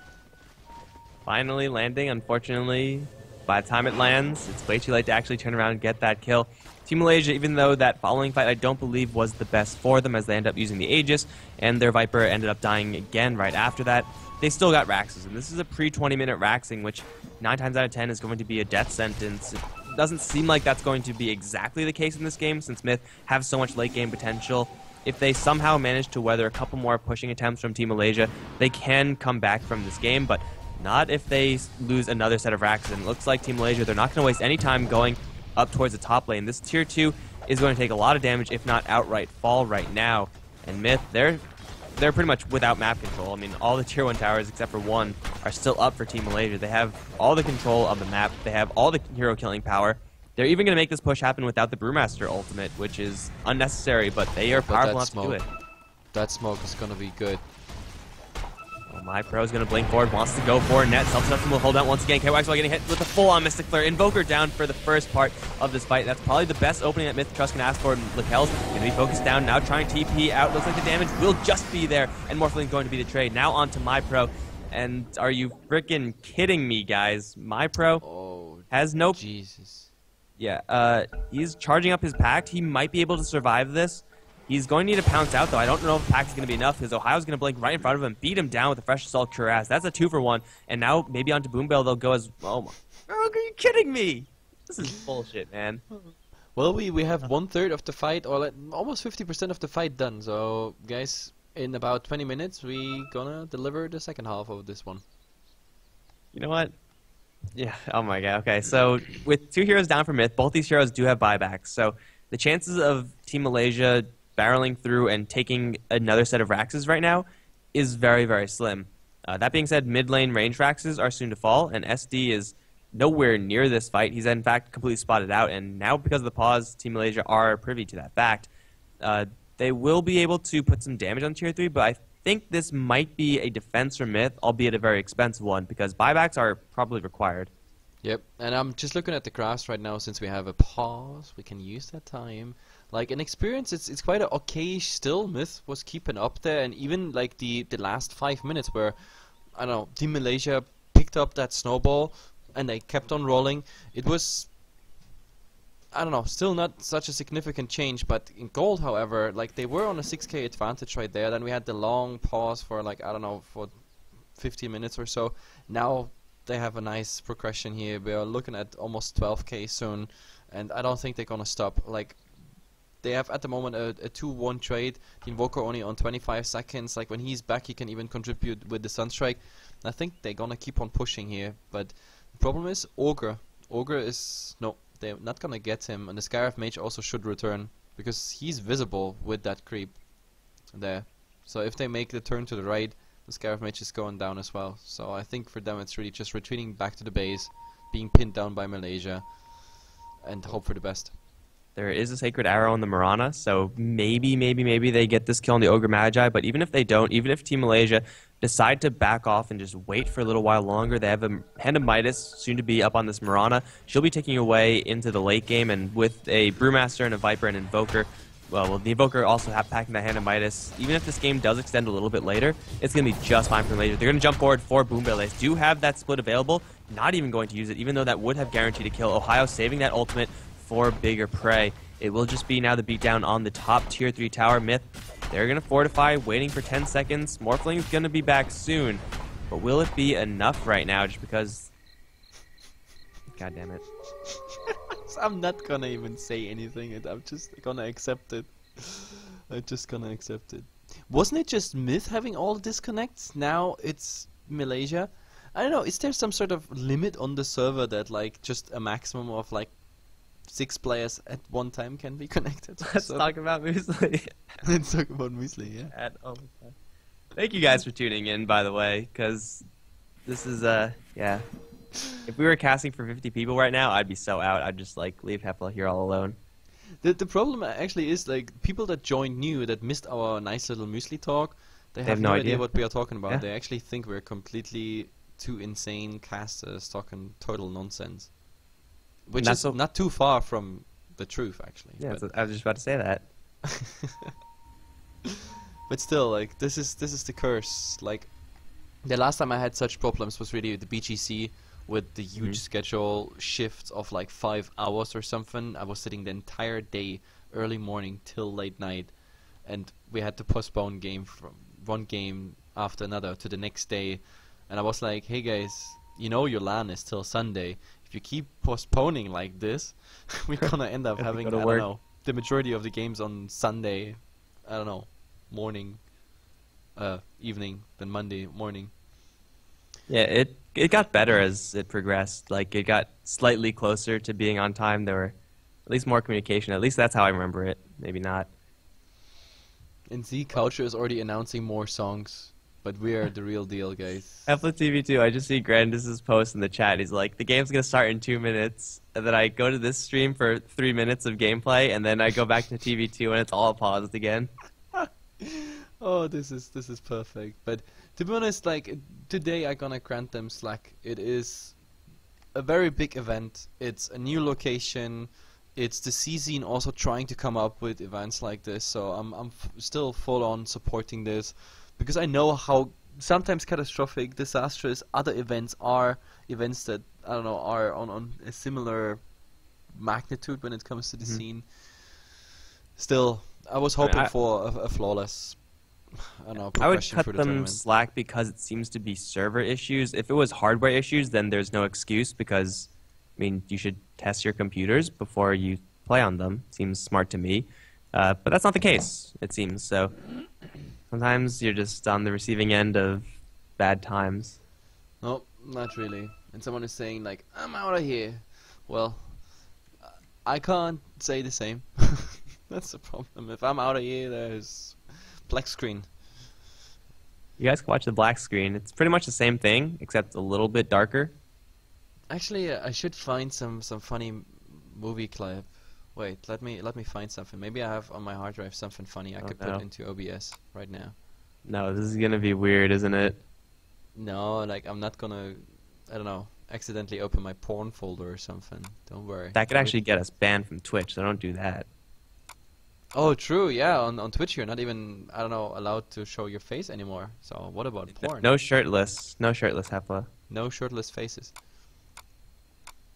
Finally landing, unfortunately, by the time it lands, it's way too late to actually turn around and get that kill. Team Malaysia, even though that following fight I don't believe was the best for them as they end up using the Aegis, and their Viper ended up dying again right after that, they still got Raxes, and this is a pre-20-minute Raxing, which 9 times out of 10 is going to be a death sentence. It doesn't seem like that's going to be exactly the case in this game, since Mith have so much late-game potential. If they somehow manage to weather a couple more pushing attempts from Team Malaysia, they can come back from this game, but not if they lose another set of Raxes. And it looks like Team Malaysia, they're not going to waste any time going up towards the top lane. This tier 2 is going to take a lot of damage, if not outright fall right now. And Mith, they're pretty much without map control. I mean, all the tier 1 towers except for 1 are still up for Team Malaysia. They have all the control of the map. They have all the hero killing power. They're even going to make this push happen without the Brewmaster ultimate, which is unnecessary, but they are powerful enough to do it. That smoke is going to be good. MyPro is going to blink forward, wants to go for Net. Self-destruction will hold out once again. KYXY getting hit with a full-on Mystic Flare. Invoker down for the first part of this fight. That's probably the best opening that Myth Trust can ask for. Lakel's going to be focused down, now trying TP out. Looks like the damage will just be there, and Morphling going to be the trade. Now on to MyPro. And are you freaking kidding me, guys? My pro Oh, has no... Jesus. Yeah, he's charging up his pact. He might be able to survive this. He's going to need to pounce out, though. I don't know if the pact is going to be enough, because Ohio's going to blink right in front of him, beat him down with a fresh assault cuirass. That's a 2-for-1. And now maybe onto Boombell they'll go as... Oh, my... Are you kidding me? This is bullshit, man. Well, we have 1/3 of the fight, or like almost 50% of the fight done. So, guys, in about 20 minutes, we gonna deliver the second half of this one. You know what? Yeah, oh my god. Okay, so with 2 heroes down for Mith, both these heroes do have buybacks. So the chances of Team Malaysia barreling through and taking another set of Raxes right now is very, very slim. That being said, mid lane range Raxes are soon to fall, and SD is nowhere near this fight. He's in fact completely spotted out, and now because of the pause, Team Malaysia are privy to that fact. They will be able to put some damage on tier 3, but I think this might be a defense for Mith, albeit a very expensive one, because buybacks are probably required. Yep, and I'm just looking at the graphs right now. Since we have a pause, we can use that time. Like in experience, it's quite a okayish still. Mith was keeping up there, and even like the last 5 minutes where, I don't know, Team Malaysia picked up that snowball and they kept on rolling. It was, I don't know, still not such a significant change, but in gold, however, like they were on a 6k advantage right there. Then we had the long pause for like, I don't know, for 15 minutes or so. Now they have a nice progression here. We are looking at almost 12k soon, and I don't think they're gonna stop. Like, they have at the moment a 2-1 trade. The Invoker only on 25 seconds. Like when he's back, he can even contribute with the Sunstrike. I think they're gonna keep on pushing here, but the problem is Ogre. Ogre is no. They're not gonna get him, and the Scarab Mage also should return because he's visible with that creep there. So if they make the turn to the right, the Scarab Mage is going down as well. So I think for them it's really just retreating back to the base, being pinned down by Malaysia, and hope for the best. There is a Sacred Arrow on the Mirana, so maybe they get this kill on the Ogre Magi, but even if they don't, even if Team Malaysia decide to back off and just wait for a little while longer, they have a Hand of Midas soon to be up on this Mirana. She'll be taking away into the late game, and with a Brewmaster and a Viper and Invoker, well, the Invoker also packing that Hand of Midas, even if this game does extend a little bit later, it's going to be just fine for Malaysia. They're going to jump forward for Boombell. They do have that split available, not even going to use it, even though that would have guaranteed a kill. Ohio saving that ultimate for bigger prey. It will just be now the beatdown on the top tier 3 tower. Mith, they're going to fortify, waiting for 10 seconds. Morphling's going to be back soon. But will it be enough right now just because... God damn it. I'm not gonna even say anything, and I'm just gonna accept it. I'm just gonna accept it. Wasn't it just Mith having all the disconnects? Now it's Malaysia? I don't know, is there some sort of limit on the server that like just a maximum of like 6 players at one time can be connected? Let's talk about Muesli. Let's talk about Muesli, yeah. Oh my God. Thank you guys for tuning in, by the way, because this is, yeah. If we were casting for 50 people right now, I'd be so out. I'd just, like, leave Hefla here all alone. The problem actually is, like, people that joined new, that missed our nice little Muesli talk, they have no idea what we are talking about. Yeah. They actually think we're completely two insane casters talking total nonsense. Which is not too far from the truth, actually. Yeah, I was just about to say that. But still, like, this is the curse. Like, the last time I had such problems was really the BGC with the huge schedule shifts of like 5 hours or something. I was sitting the entire day, early morning till late night, and we had to postpone game from one game after another to the next day. And I was like, hey guys, you know your LAN is till Sunday. If you keep postponing like this, we're gonna end up having, I don't know, the majority of the games on Sunday, I don't know, morning, evening, then Monday morning. Yeah, it got better as it progressed. Like, it got slightly closer to being on time. There were at least more communication. At least that's how I remember it. Maybe not. And Z Culture is already announcing more songs, but we are the real deal, guys. HeflaTV too. I just see Grandis's post in the chat. He's like, the game's gonna start in 2 minutes, and then I go to this stream for 3 minutes of gameplay, and then I go back to TV2, and it's all paused again. Oh, this is perfect. But to be honest, like, today I'm gonna grant them slack. It is a very big event. It's a new location. It's the C-Scene also trying to come up with events like this. So I'm still full on supporting this, because I know how sometimes catastrophic, disastrous. Other events are events that I don't know are on a similar magnitude when it comes to the Mhm. scene. Still, I was I mean, hoping for a flawless, I don't know, I would progression through cut the them tournament. slack because it seems to be server issues. If it was hardware issues, then there's no excuse because, I mean, you should test your computers before you play on them. Seems smart to me. But that's not the case, it seems. So sometimes you're just on the receiving end of bad times. No, not really. And someone is saying like, "I'm out of here." Well, I can't say the same. That's the problem. If I'm out of here, there's black screen. You guys can watch the black screen. It's pretty much the same thing, except a little bit darker. Actually, I should find some funny movie clip. Wait, let me find something. Maybe I have on my hard drive something funny I Oh, could no. put into OBS right now. No, this is gonna be weird, isn't it? No, like I'm not gonna, I don't know, accidentally open my porn folder or something. Don't worry. That could actually get us banned from Twitch, so don't do that. Oh, true. Yeah, on Twitch you're not even, I don't know, allowed to show your face anymore. So what about porn? No shirtless. No shirtless, Hefla. No shirtless faces.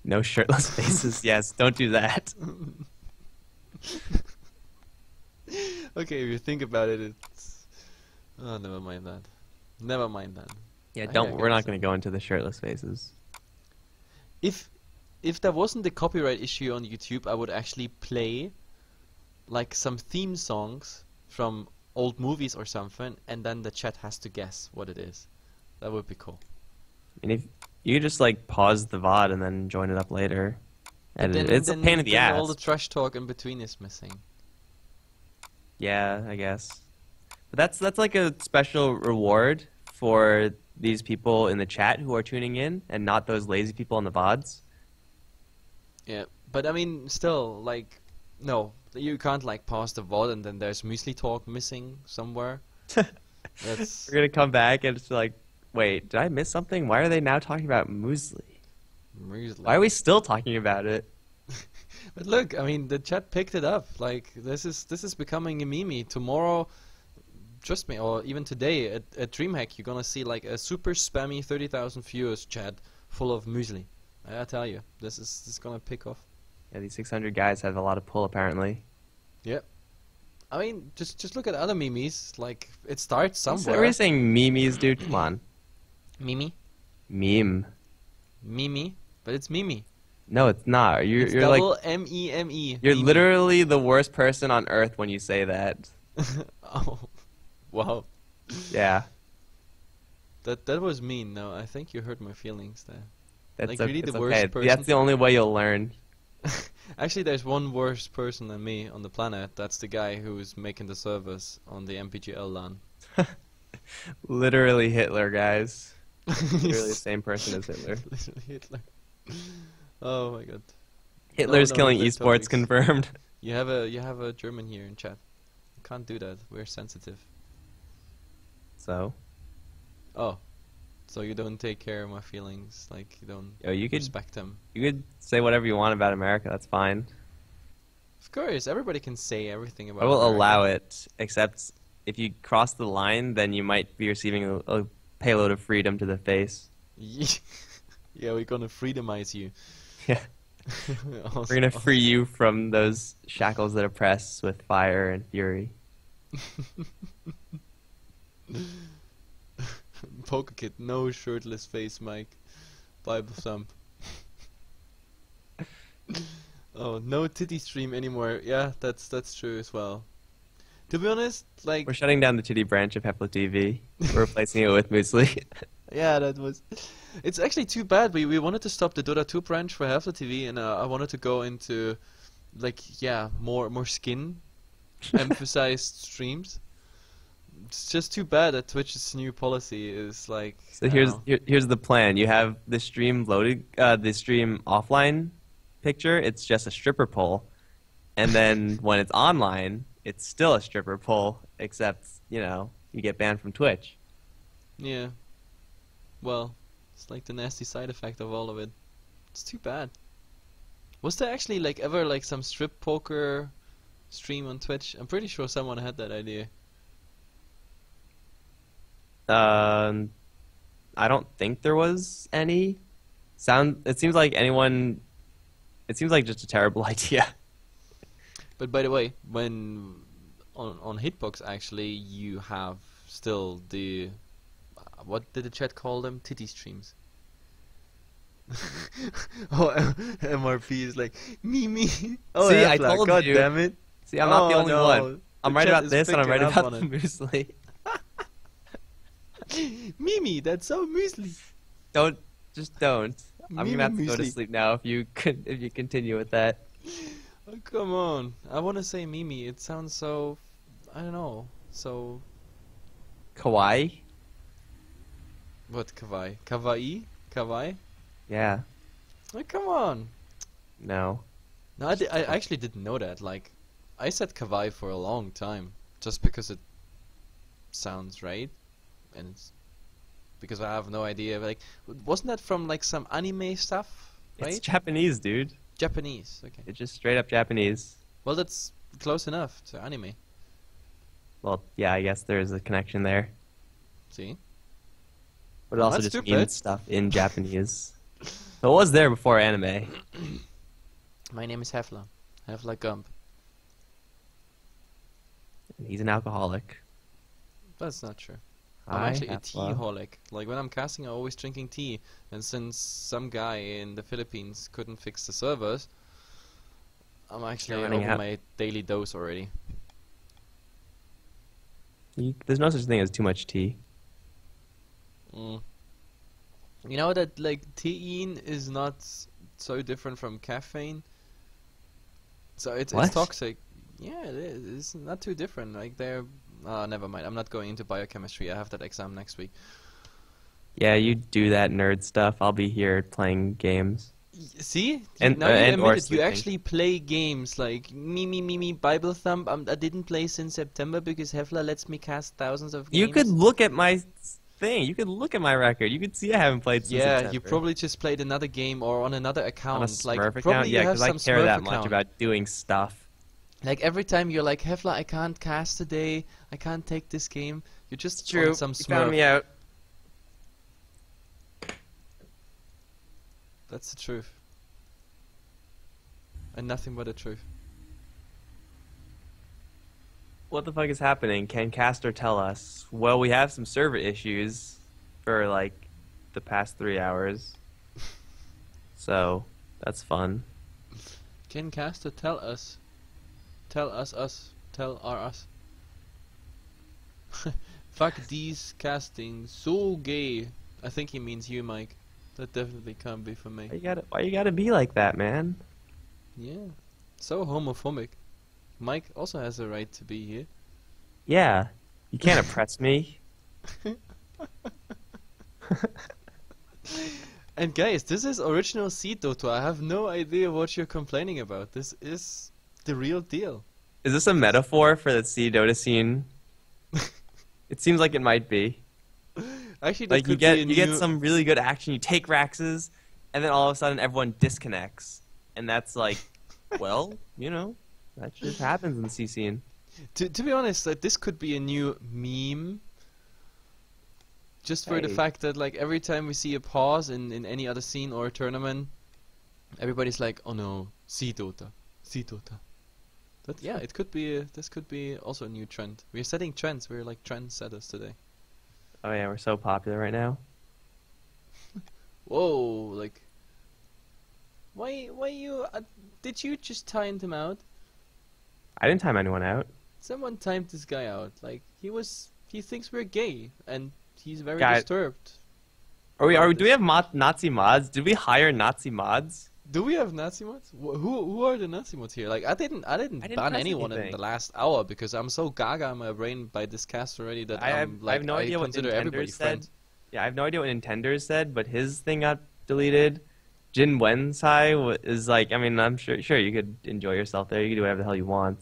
No shirtless faces. Yes, don't do that. Okay, if you think about it, it's. Oh, never mind that. Never mind that. Yeah, I don't. get We're not this. going to go into the shirtless faces. If there wasn't a copyright issue on YouTube, I would actually play like some theme songs from old movies or something, and then the chat has to guess what it is. That would be cool. And if you could just like pause the VOD and then join it up later, But and it's a pain in the then all the ass. trash talk in between is missing. Yeah, I guess. But that's like a special reward for these people in the chat who are tuning in, and not those lazy people on the VODs. Yeah, but I mean, still, like, no, you can't like pause the VOD and then there's muesli talk missing somewhere. That's We're gonna come back and it's like, wait, did I miss something? Why are they now talking about muesli? muesli. Why are we still talking about it? But look, I mean, the chat picked it up. Like, this is becoming a meme. Tomorrow, trust me, or even today at DreamHack, you're gonna see like a super spammy 30,000 viewers chat full of muesli. I tell you, this is gonna pick off. Yeah, these 600 guys have a lot of pull apparently. Yep. I mean, just look at other memes. Like, it starts So somewhere. are you saying memes, dude? Come on. Meme, Meme. meme, but it's meme. No, it's not. It's You're like double M-E-M-E. you're meme. literally the worst person on earth when you say that. Oh, wow. Yeah. That was mean. No, I think you hurt my feelings there. That's Like, really it's the worst okay. person? That's the only way you'll learn. Actually, there's one worse person than me on the planet. That's the guy who's making the servers on the MPGL LAN. Literally Hitler, guys. Literally the same person as Hitler. Literally Hitler. Oh my god. Hitler's no, killing flip esports topics. confirmed. You have a German here in chat. You can't do that. We're sensitive. So, Oh. So you don't take care of my feelings, like you don't yo, you could respect them. say whatever you want about America. That's fine. Of course, everybody can say everything about I will America. allow it, except if you cross the line, then you might be receiving a payload of freedom to the face. Yeah, we're gonna freedomize you. Yeah. Awesome. We're gonna free you from those shackles that oppress with fire and fury. Poker Kid, no shirtless face, Mike. Bible thump. Oh, no titty stream anymore. Yeah, that's true as well. To be honest, like, We're shutting down the titty branch of HeflaTV. We're replacing it with muesli. yeah, that was. It's actually too bad. We wanted to stop the Dota 2 branch for HeflaTV, and I wanted to go into, like, yeah, more skin emphasized streams. It's just too bad that Twitch's new policy is like. So I don't know. here's the plan. You have the stream loaded, the stream offline picture. It's just a stripper pole, and then when it's online, it's still a stripper pole, except you get banned from Twitch. Yeah. Well, it's like the nasty side effect of all of it. It's too bad. Was there actually like ever like some strip poker stream on Twitch? I'm pretty sure someone had that idea. Um, I don't think there was any. It seems like anyone. It seems like just a terrible idea. But by the way, when on Hitbox actually you have still the what did the chat call them? Titty streams. Oh, MRP is like me. Oh, See, I Hefla, told God you. damn it. See, I'm not the Oh, only no. one. I'm The right chat about is this, and I'm right picking up about the on it. muesli. Mimi, that's so muesli. Don't. I'm Mimi gonna have to go to muesli. sleep now if you continue with that. Oh, come on. I want to say Mimi. It sounds so, I don't know, so... Kawaii? What, kawaii? Kawaii? Kawaii? Yeah. Oh, come on. No. No, I actually didn't know that. Like, I said kawaii for a long time. Just because it sounds right. And it's because I have no idea. Like, wasn't that from, like, some anime stuff? Right? It's Japanese, dude. Japanese, okay. It's just straight up Japanese. Well, that's close enough to anime. Well, yeah, I guess there's a connection there. See? But it Well, also that's just stupid. means stuff in Japanese. So it was there before anime. My name is Hefla. Hefla Gump. And he's an alcoholic. That's not true. I'm Hi, actually a Hefla. tea-holic. Like, when I'm casting, I'm always drinking tea. And since some guy in the Philippines couldn't fix the servers, I'm actually running over out. my daily dose already. There's no such thing as too much tea. Mm. You know that, like, tein is not so different from caffeine? So it's What? toxic. Yeah, it is. It's not too different. Like, they're... never mind. I'm not going into biochemistry. I have that exam next week. Yeah, you do that nerd stuff. I'll be here playing games. See? And- Now you and or admitted you sleeping. actually play games like me, Bible Thump. I didn't play since September because Hefla lets me cast thousands of games. You could look at my thing. You could look at my record. You could see I haven't played since Yeah, September. you probably just played another game or on another account. On a Smurf like, account? probably Yeah, you have because I some care Smurf that account. much about doing stuff. Like every time you're like, Hefla, I can't cast today. I can't take this game. You're just It's true. on some You found Smurf. me out. That's the truth. And nothing but the truth. What the fuck is happening? Can Caster tell us? Well, we have some server issues for like the past 3 hours. So, that's fun. Can Caster tell us? Tell us. Tell us. Fuck these castings. So gay. I think he means you, Mike. That definitely can't be for me. Why you gotta be like that, man? Yeah. So homophobic. Mike also has a right to be here. Yeah. You can't oppress me. And guys, this is original seed Dota. I have no idea what you're complaining about. This is the real deal. Is this a metaphor for the C Dota scene? It seems like it might be. Actually, this Like you could be a get new- some really good action, you take Raxes, and then all of a sudden everyone disconnects. And that's like, well, you know, that just happens in the C scene. To be honest, this could be a new meme. Just for the Hey. fact that like every time we see a pause in any other scene or a tournament, everybody's like, "Oh no, see Dota, see Dota." But yeah, it could be. This could be also a new trend. We're setting trends. We're like trendsetters today. Oh yeah, we're so popular right now. Whoa, like, why you? Did you just time him out? I didn't time anyone out. Someone timed this guy out. Like he thinks we're gay, and he's very Guy- disturbed. Do we have Nazi mods? Did we hire Nazi mods? Do we have Nazi mods? Who are the Nazi mods here? Like I didn't didn't ban press anyone in anything. the last hour because I'm so gaga in my brain by this cast already that I I'm have like no idea what consider everybody Nintendo said. friends. Yeah, I have no idea what Nintendo said, but his thing got deleted. Jin Wensai is like, I mean, I'm sure you could enjoy yourself there. You can do whatever the hell you want.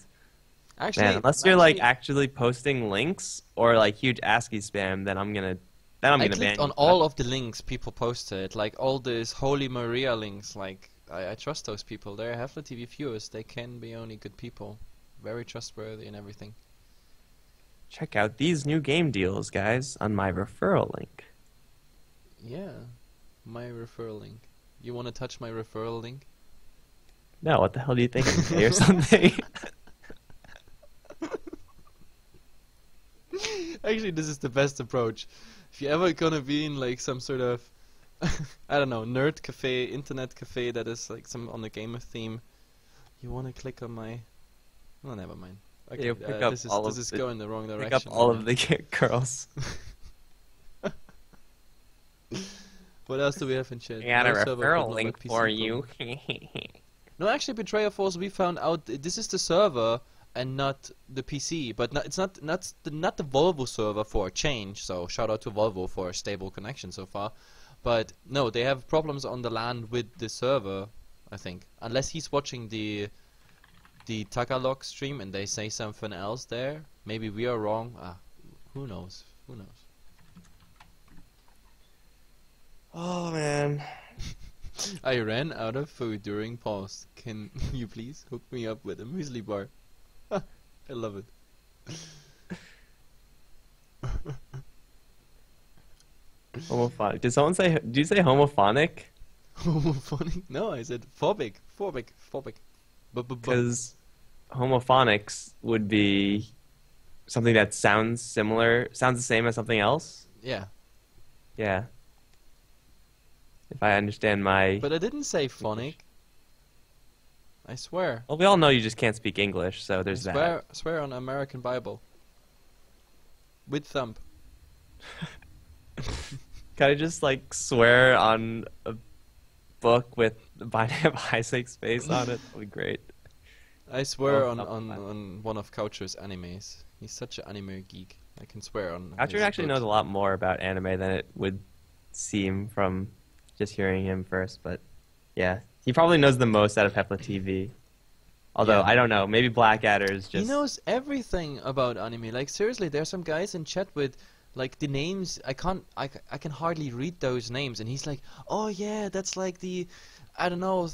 Actually, Man, unless you're like actually posting links or like huge ASCII spam, then I'm gonna I ban clicked you. on all of the links people posted, like all these Holy Maria links. Like I trust those people. They're HeflaTV viewers. They can be only good people, very trustworthy and everything. check out these new game deals, guys, on my referral link. Yeah, my referral link. You want to touch my referral link? No, what the hell do you think? I'm gay or something? Actually, this is the best approach. If you're ever gonna be in like some sort of, I don't know, nerd cafe, internet cafe that is like some on the gamer theme, you wanna click on my. Oh, never mind. Okay, You'll pick up this all is of going the wrong direction. Pick up all right of now. the girls. What else do we have in chat? I got a No server referral problem link at PC for problem. you. No, actually, Betrayer Force, we found out this is the server and not the PC. But it's not the Volvo server for a change. So shout out to Volvo for a stable connection so far. But no, they have problems on the LAN with the server, I think. Unless he's watching the Tagalog stream and they say something else there. Maybe we are wrong. Who knows? Who knows? Oh man. I ran out of food during pause. Can you please hook me up with a muesli bar? I love it. Homophonic. Did someone say? Did you say homophonic? Homophonic? No, I said phobic. Because homophonics would be something that sounds similar, sounds the same as something else. Yeah. Yeah. If I understand my... But I didn't say phonic. I swear. Well, we all know you just can't speak English, so there's I swear on American Bible. With thumb. Can I just, like, swear on a book with the Binding of Isaac's face on it? That'd be great. I swear Oh, on one of Coucher's animes. He's such an anime geek. I can swear on Coucher his actually books. knows a lot more about anime than it would seem from just hearing him first, but yeah. He probably knows the most out of HeflaTV. Although, Yeah. I don't know, maybe Blackadder is just... He knows everything about anime. Like seriously, there's some guys in chat with like the names. I can hardly read those names, and he's like, oh yeah, that's like the, I don't know,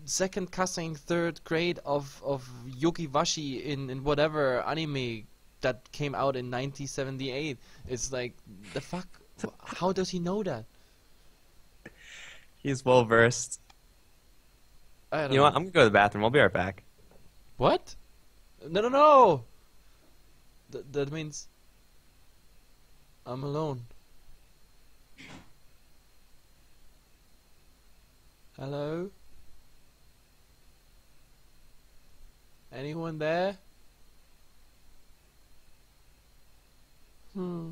second cousin, third grade of Yogiwashi in whatever anime that came out in 1978. It's like, the fuck? How does he know that? He's well versed. I don't You know what? I'm gonna go to the bathroom. I'll be right back. What? No! That means I'm alone. Hello? Anyone there? I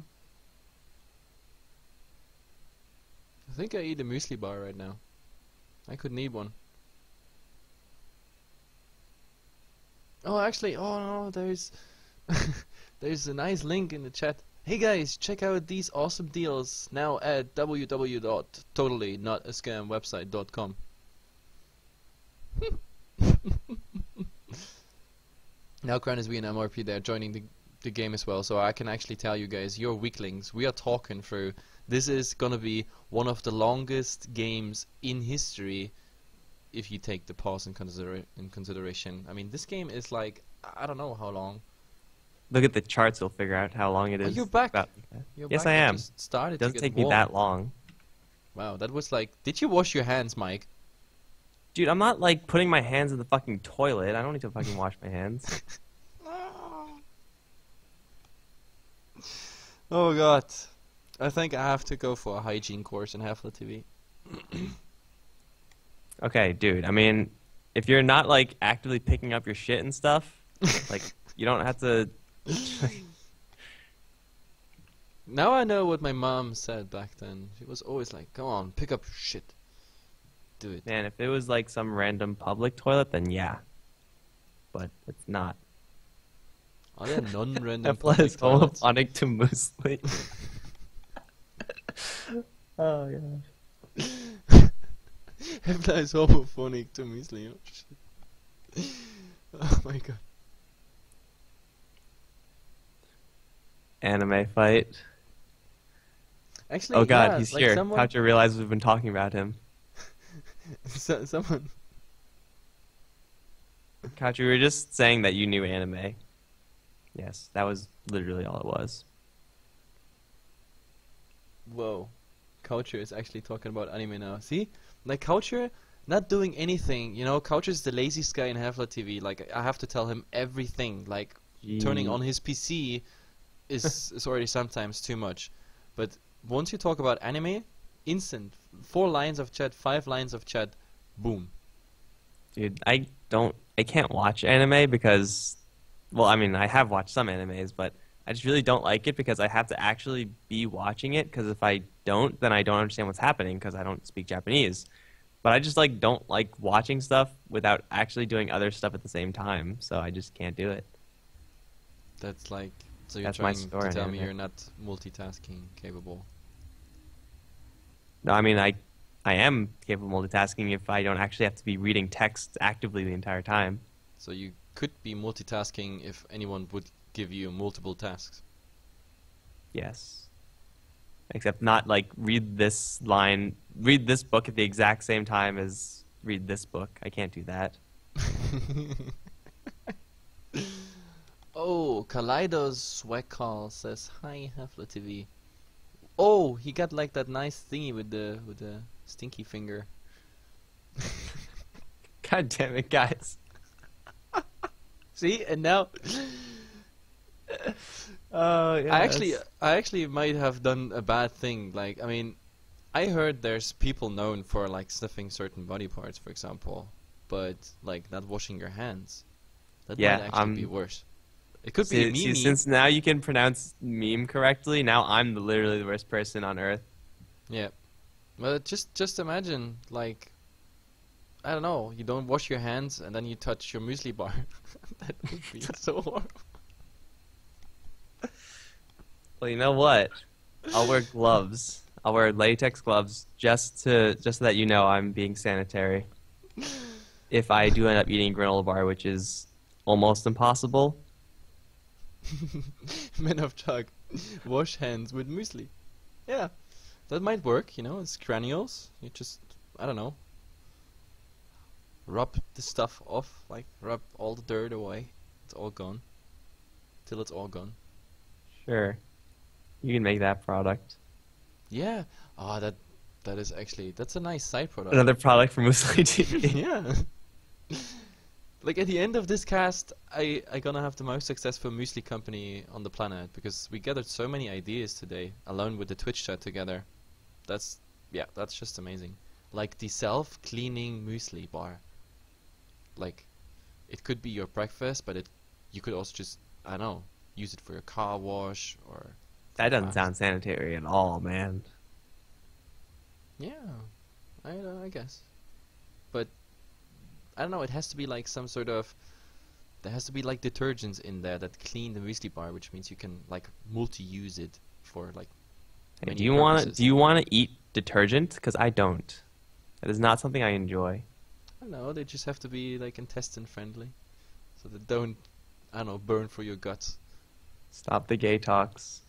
think I eat a muesli bar right now. I could need one. Oh, actually, oh no, there's there's a nice link in the chat. Hey guys, check out these awesome deals now at www.totallynotascamwebsite.com. Now Kranz and MRP, they're joining the game as well, so I can actually tell you guys, you're weaklings. We are talking through. This is gonna be one of the longest games in history, if you take the pause in consideration. I mean, this game is like, I don't know how long. Look at the charts, you'll figure out how long it is. You're back. Yes, back. I am. Just started It doesn't to get take me warm. that long. Wow, that was like, did you wash your hands, Mike? Dude, I'm not, like, putting my hands in the fucking toilet. I don't need to fucking wash my hands. Oh god. I think I have to go for a hygiene course in HeflaTV. Okay, dude, I mean, if you're not, like, actively picking up your shit and stuff, like, you don't have to... Now I know what my mom said back then. She was always like, come on, pick up your shit. Do it. Man, if it was, like, some random public toilet, then yeah. But it's not. Are there non-random Hefla public is toilets? homophonic to muesli. Oh, yeah. Hefla is homophonic to muesli. Oh, shit. Oh my god. Anime fight. Actually, Oh god, yeah, he's like here. someone, How'd you realize we've been talking about him? someone. Couch, we were just saying that you knew anime. Yes, that was literally all it was. Whoa. Coucher is actually talking about anime now. See? Like, Coucher not doing anything. You know, Coucher is the laziest guy in HeflaTV. Like, I have to tell him everything. Like, turning on his PC is already sometimes too much. But once you talk about anime, instant. 4 lines of chat, 5 lines of chat, boom. Dude, I can't watch anime because, well, I mean, I have watched some animes, but I just really don't like it because I have to actually be watching it, because if I don't, then I don't understand what's happening because I don't speak Japanese. But I just like don't like watching stuff without actually doing other stuff at the same time, so I just can't do it. That's like, so you're That's my trying story to tell in me anime. you're not multitasking capable. No, I mean, I am capable of multitasking if I don't actually have to be reading text actively the entire time. So you could be multitasking if anyone would give you multiple tasks. Yes. Except not like read this book at the exact same time as read this book. I can't do that. Oh, Kaleidos Swagcall says hi HeflaTV. Oh, he got like that nice thingy with the stinky finger. God damn it, guys. See, and now Oh, yeah. I actually might have done a bad thing. Like, I mean, I heard there's people known for like sniffing certain body parts, for example, but like not washing your hands. That Yeah, might actually be worse. It could be a meme. Since now you can pronounce meme correctly, now I'm literally the worst person on earth. Yeah, but just imagine, like, I don't know, you don't wash your hands and then you touch your muesli bar. That would be so horrible. Well, you know what? I'll wear gloves. I'll wear latex gloves just so that you know I'm being sanitary. If I do end up eating a granola bar, which is almost impossible. Men of Chug, wash hands with muesli. Yeah, that might work, you know, it's granules. You just, I don't know, rub the stuff off, like rub all the dirt away. It's all gone. Till it's all gone. Sure. You can make that product. Yeah. Ah, that is actually, that's a nice side product. Another product from Muesli TV. Yeah. Like at the end of this cast, I gonna have the most successful muesli company on the planet because we gathered so many ideas today, alone with the Twitch chat together. That's just amazing. Like the self-cleaning muesli bar. Like, it could be your breakfast, but you could also just, I don't know, use it for your car wash or. That doesn't sound sanitary at all, man. Yeah, I guess. But I don't know. It has to be like some sort of. There has to be like detergents in there that clean the muesli bar, which means you can like multi-use it for like. Hey, many do you purposes. want to eat detergent? Because I don't. That is not something I enjoy. I don't know. They just have to be like intestine friendly, so they don't, I don't know, burn for your guts. Stop the gay talks.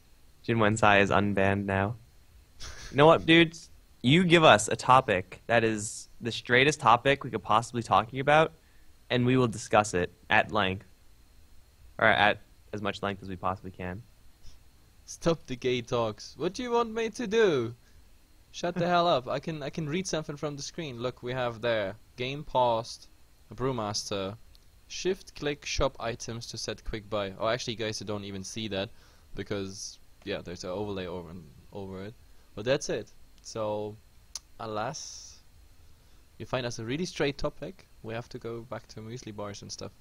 Jin Wensai is unbanned now. You know what, dudes? You give us a topic that is the straightest topic we could possibly talking about, and we will discuss it at length, or at as much length as we possibly can. Stop the gay talks. What do you want me to do? Shut the hell up. I can read something from the screen. Look, we have there game paused, a brewmaster, shift click shop items to set quick buy. Oh, actually, guys, you don't even see that because yeah, there's an overlay over it. But that's it. So, alas, you find us a really straight topic. We have to go back to muesli bars and stuff.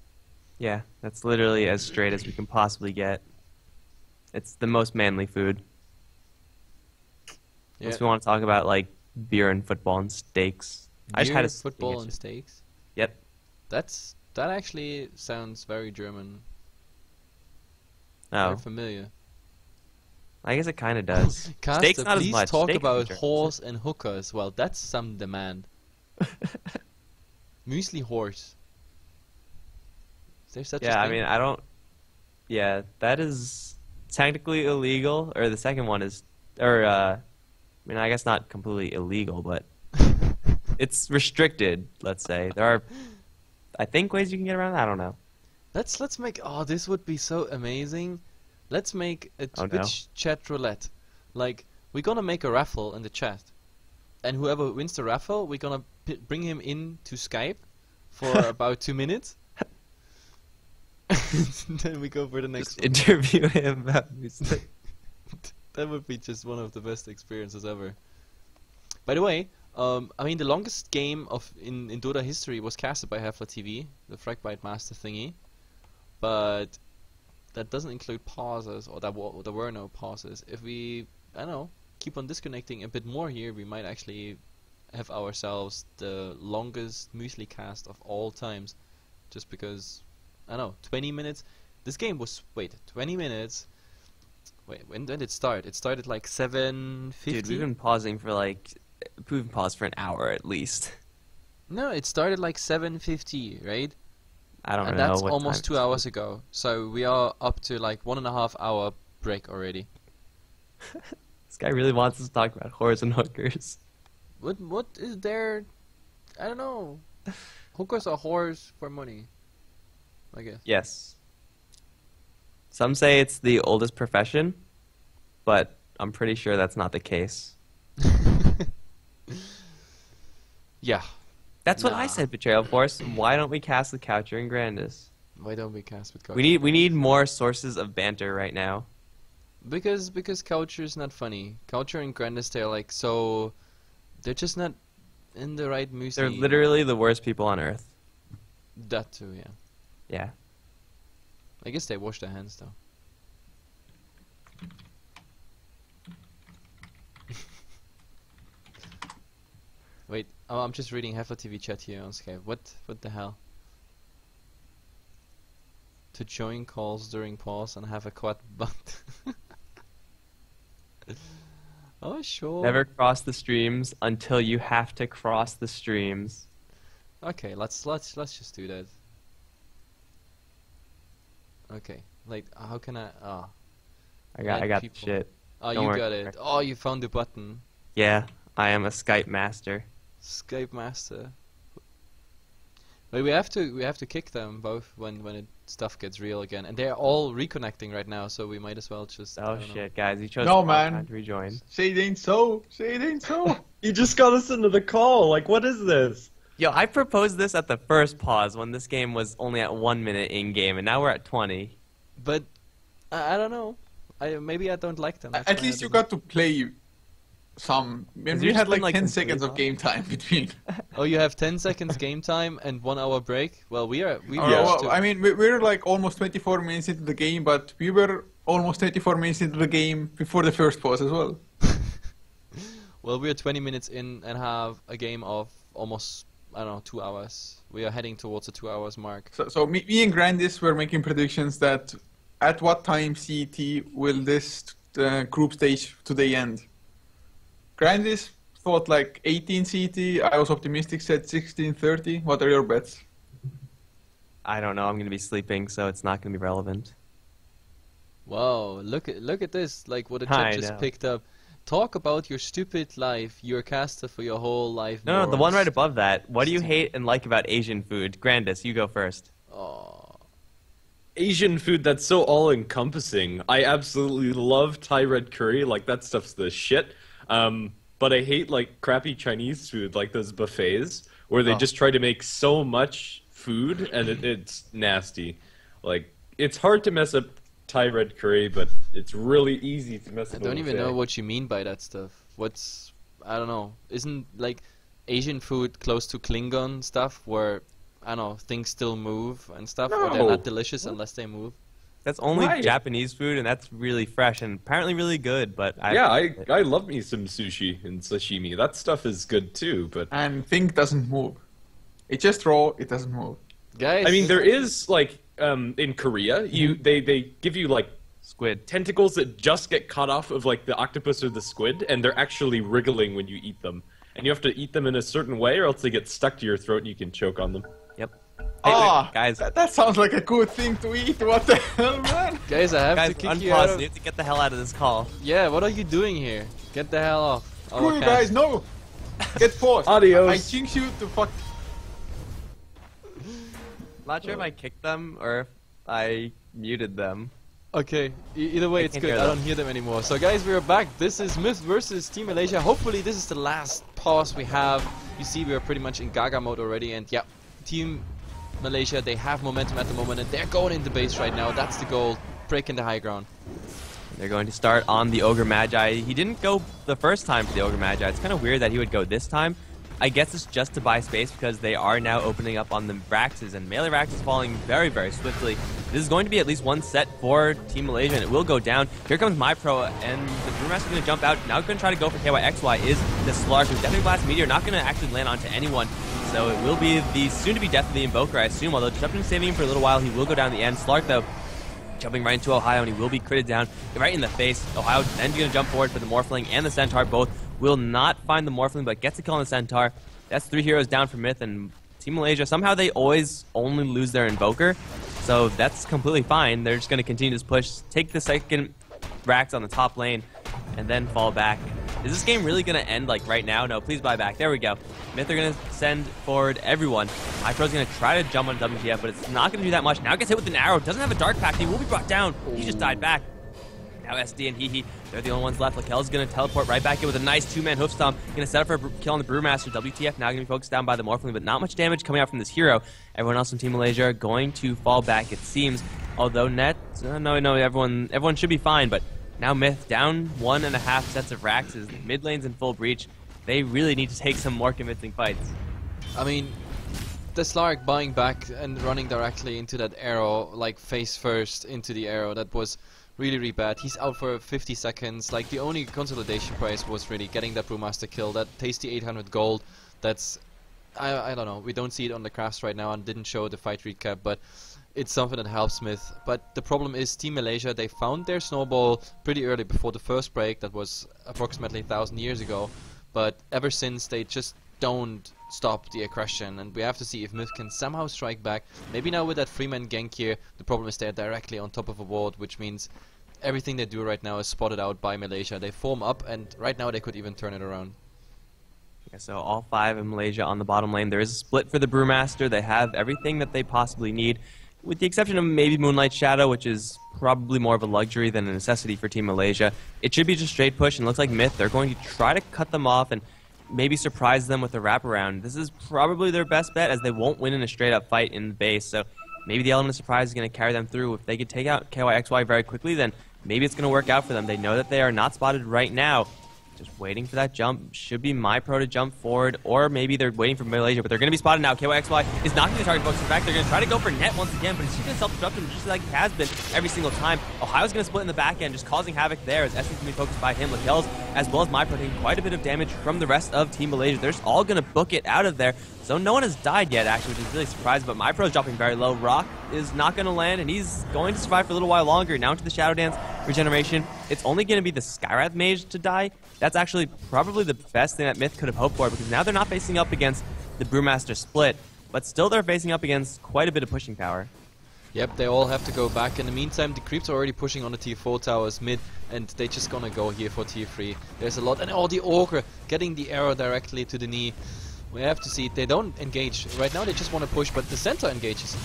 Yeah, that's literally as straight as we can possibly get. It's the most manly food. Yeah. Unless we want to talk about like beer and football and steaks. I just had a football and steaks. Yep. That actually sounds very German. Oh, Very familiar. I guess it kind of does. Caster, Steak's not as please much. talk Steak is about German. horse and hookers. Well, that's some demand. Muesli horse. Is there such a Yeah, I thing? mean, I don't. Yeah, that is technically illegal, or the second one is, or I mean, I guess not completely illegal, but it's restricted. Let's say there are, I think, ways you can get around that. I don't know. Let's make. Oh, this would be so amazing. Let's make a Twitch chat roulette. Like, we're gonna make a raffle in the chat, and whoever wins the raffle, we're gonna bring him in to Skype for about 2 minutes. Then we go for the next one. Interview him about music. That would be just one of the best experiences ever. By the way, I mean the longest game in Dota history was casted by HeflaTV, the Fragbite Master thingy, but that doesn't include pauses, or there were no pauses. If we, I don't know, keep on disconnecting a bit more here, we might actually have ourselves the longest muesli cast of all times, just because, I don't know, 20 minutes. This game was 20 minutes. Wait, when did it start? It started like 7:50. Dude, we've been pausing for like, we've been paused for an hour at least. No, it started like 7:50, right? I don't know. And that's what almost time 2 hours ago. So we are up to like 1.5 hour break already. This guy really wants us to talk about whores and hookers. What is there? I don't know. Hookers are whores for money, I guess. Yes. Some say it's the oldest profession, but I'm pretty sure that's not the case. Yeah. That's what I said, Betrayal Force. Why don't we cast the Coucher and Grandis? Why don't we cast with Coucher? We need more sources of banter right now. Because Coucher is not funny. Coucher and Grandis, they're like so, they're just not in the right mood. They're literally the worst people on earth. That too, yeah. Yeah. I guess they wash their hands though. Wait, oh, I'm just reading HeflaTV chat here on Skype. What the hell? To join calls during pause and have a quad butt. Oh sure. Never cross the streams until you have to cross the streams. Okay, let's just do that. Okay, like how can I? Oh, I got the people. shit. Oh, Don't you worry. got it. Oh, you found the button. Yeah, I am a Skype master. Skype master. But we have to kick them both when stuff gets real again, and they're all reconnecting right now, so we might as well just. Oh shit, guys! You chose No, the wrong man. time to rejoin. Say it ain't so. Say it ain't so. You just got us into the call. Like, what is this? Yo, I proposed this at the first pause when this game was only at 1 minute in game, and now we're at 20. But I don't know. Maybe I don't like them. That's At why least I you didn't. got to play some. When we yours had been, like like, 10 completely seconds of long? game time between. Oh, you have 10 seconds game time and 1 hour break. Well, we Oh, used well, to. I mean, we're like almost 24 minutes into the game, but we were almost 24 minutes into the game before the first pause as well. Well, we're 20 minutes in and have a game of almost, I don't know, 2 hours. We are heading towards the 2 hours mark. So me and Grandis were making predictions that at what time CET will this group stage today end. Grandis thought like 18 CET. I was optimistic, said 16:30. What are your bets? I don't know. I'm gonna be sleeping, so it's not gonna be relevant. Wow, look at this! Like what the I chat just know. picked up. Talk about your stupid life. You're a caster for your whole life. No, the one morons. right above that. What do you hate and like about Asian food? Grandis, you go first. Oh, Asian food that's so all-encompassing. I absolutely love Thai red curry. Like, that stuff's the shit. But I hate, like, crappy Chinese food, like those buffets, where they just try to make so much food, and it's nasty. Like, it's hard to mess up Thai red curry, but it's really easy to mess I up don't a even buffet. know what you mean by that stuff. I don't know. Isn't like Asian food close to Klingon stuff where I don't know things still move and stuff, or they're No. not delicious unless they move? That's only Why? Japanese food, and that's really fresh and apparently really good. But I love me some sushi and sashimi. That stuff is good too, but And thing doesn't move. It's just raw. It doesn't move. Guys, I mean there is like in Korea, they give you like squid. tentacles that just get cut off of like the octopus or the squid, and they're actually wriggling when you eat them. And you have to eat them in a certain way, or else they get stuck to your throat and you can choke on them. Yep. Hey, Ah, guys, that sounds like a good thing to eat. What the hell, man? guys, I have guys, to kick you out unpause. of... You have to get the hell out of this call. Yeah, what are you doing here? Get the hell off. Screw you guys, no! Get paused. Adios. I jinx you to fuck. Not sure if I kicked them or if I muted them. Okay, either way, it's can't good. hear I them. don't hear them anymore. So, guys, we are back. This is Mith versus Team Malaysia. Hopefully, this is the last pause we have. You see, we are pretty much in Gaga mode already. And, yeah, Team Malaysia, they have momentum at the moment. And they're going into base right now. That's the goal. Breaking the high ground. They're going to start on the Ogre Magi. He didn't go the first time for the Ogre Magi. It's kind of weird that he would go this time. I guess it's just to buy space because they are now opening up on the Raxes, and melee Rax is falling very, very swiftly. This is going to be at least one set for Team Malaysia, and it will go down. Here comes MyPro, and the Brewmaster is going to jump out. Now going to try to go for KYXY is the Slark, who's Deafening Blast Meteor, not going to actually land onto anyone. So it will be the soon-to-be death of the Invoker, I assume, although Jumping saving him for a little while. He will go down the end. Slark, though, jumping right into Ohio, and he will be critted down right in the face. Ohio then going to jump forward for the Morphling and the Centaur. Both will not find the Morphling, but gets a kill on the Centaur. That's 3 heroes down for Mith, and Team Malaysia, somehow they always only lose their Invoker, so that's completely fine. They're just going to continue this push, take the second Rax on the top lane, and then fall back. Is this game really going to end like right now? No, please buy back. There we go. Mith are going to send forward everyone. MyPro's going to try to jump on WTF, but it's not going to do that much. Now gets hit with an arrow. Doesn't have a Dark Pact. He will be brought down. He just died back. Now SD and Hehe, they're the only ones left. Lakel's going to teleport right back in with a nice 2-man hoof stomp. Going to set up for a kill on the Brewmaster. WTF now going to be focused down by the Morphling, but not much damage coming out from this hero. Everyone else in Team Malaysia are going to fall back, it seems. Although Net, no, everyone should be fine, but now Mith down 1.5 sets of Raxes. Mid lane's in full breach. They really need to take some more convincing fights. I mean, the Slark buying back and running directly into that arrow, like face first into the arrow, that was really bad. He's out for 50 seconds. Like, the only consolidation prize was really getting that Brewmaster kill, that tasty 800 gold. That's, I don't know, we don't see it on the crafts right now and didn't show the fight recap, but it's something that helps Mith. But the problem is Team Malaysia, they found their snowball pretty early before the first break, that was approximately 1,000 years ago, but ever since they just don't stop the aggression, and we have to see if Mith can somehow strike back. Maybe now with that 3-man gank here, the problem is they're directly on top of a ward, which means everything they do right now is spotted out by Malaysia. They form up, and right now they could even turn it around. Yeah, so all 5 in Malaysia on the bottom lane. There is a split for the Brewmaster. They have everything that they possibly need, with the exception of maybe Moonlight Shadow, which is probably more of a luxury than a necessity for Team Malaysia. It should be just straight push, and it looks like Mith, they're going to try to cut them off and maybe surprise them with a wraparound. This is probably their best bet, as they won't win in a straight-up fight in the base, so maybe the element of surprise is going to carry them through. If they could take out KYXY very quickly, then maybe it's going to work out for them. They know that they are not spotted right now. Just waiting for that jump. Should be MyPro to jump forward, or maybe they're waiting for Malaysia, but they're going to be spotted now. KYXY is knocking the target focus. In fact, they're going to try to go for Net once again, but he's just going to self-destruct him just like he has been every single time. Ohio's going to split in the back end, just causing havoc there, as Essence going to be focused by him. Lakel's, as well as MyPro, taking quite a bit of damage from the rest of Team Malaysia. They're just all going to book it out of there. So no one has died yet, actually, which is really surprising, but MyPro's dropping very low. Rock is not going to land, and he's going to survive for a little while longer. Now into the Shadow Dance regeneration. It's only going to be the Skywrath Mage to die. That's actually probably the best thing that Mith could have hoped for, because now they're not facing up against the Brewmaster split, but still they're facing up against quite a bit of pushing power. Yep, they all have to go back. In the meantime, the creeps are already pushing on the T4 towers mid, and they just gonna go here for T3. There's a lot, and the Ogre getting the arrow directly to the knee. We have to see, they don't engage. Right now they just want to push, but the center engages.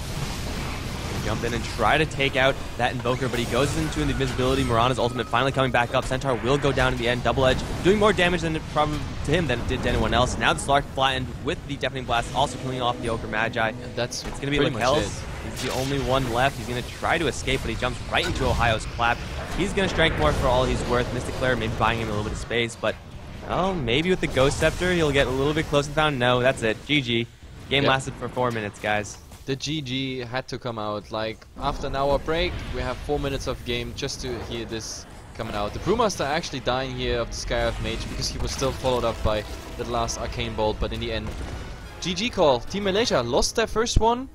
Jump in and try to take out that Invoker, but he goes into an invisibility. Mirana's ultimate finally coming back up. Centaur will go down in the end. Double Edge doing more damage than it probably to him than it did to anyone else. Now the Slark flattened with the Deafening Blast, also killing off the Ogre Magi. And it's going to be Lakel's. He's the only one left. He's going to try to escape, but he jumps right into Ohio's clap. He's going to strike more for all he's worth. Mystic Claire maybe buying him a little bit of space, but oh, maybe with the Ghost Scepter he'll get a little bit close and found. No, that's it. GG. Game lasted for 4 minutes, guys. The GG had to come out. Like, after an hour break, we have 4 minutes of game just to hear this coming out. The Brewmaster actually dying here of the Skywrath Mage because he was still followed up by the last Arcane Bolt, but in the end, GG call. Team Malaysia lost their first one,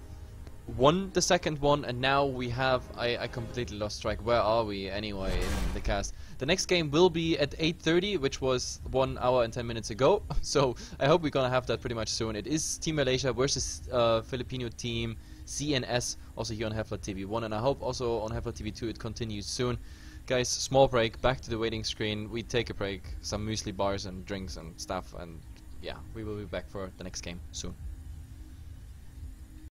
won the second one, and now we have... I completely lost track. Where are we anyway in the cast? The next game will be at 8:30, which was 1 hour and 10 minutes ago. So I hope we're gonna have that pretty much soon. It is Team Malaysia versus Filipino team CNS, also here on HeflaTV 1, and I hope also on HeflaTV 2 it continues soon. Guys, small break, back to the waiting screen. We take a break, some muesli bars and drinks and stuff, and yeah, we will be back for the next game soon.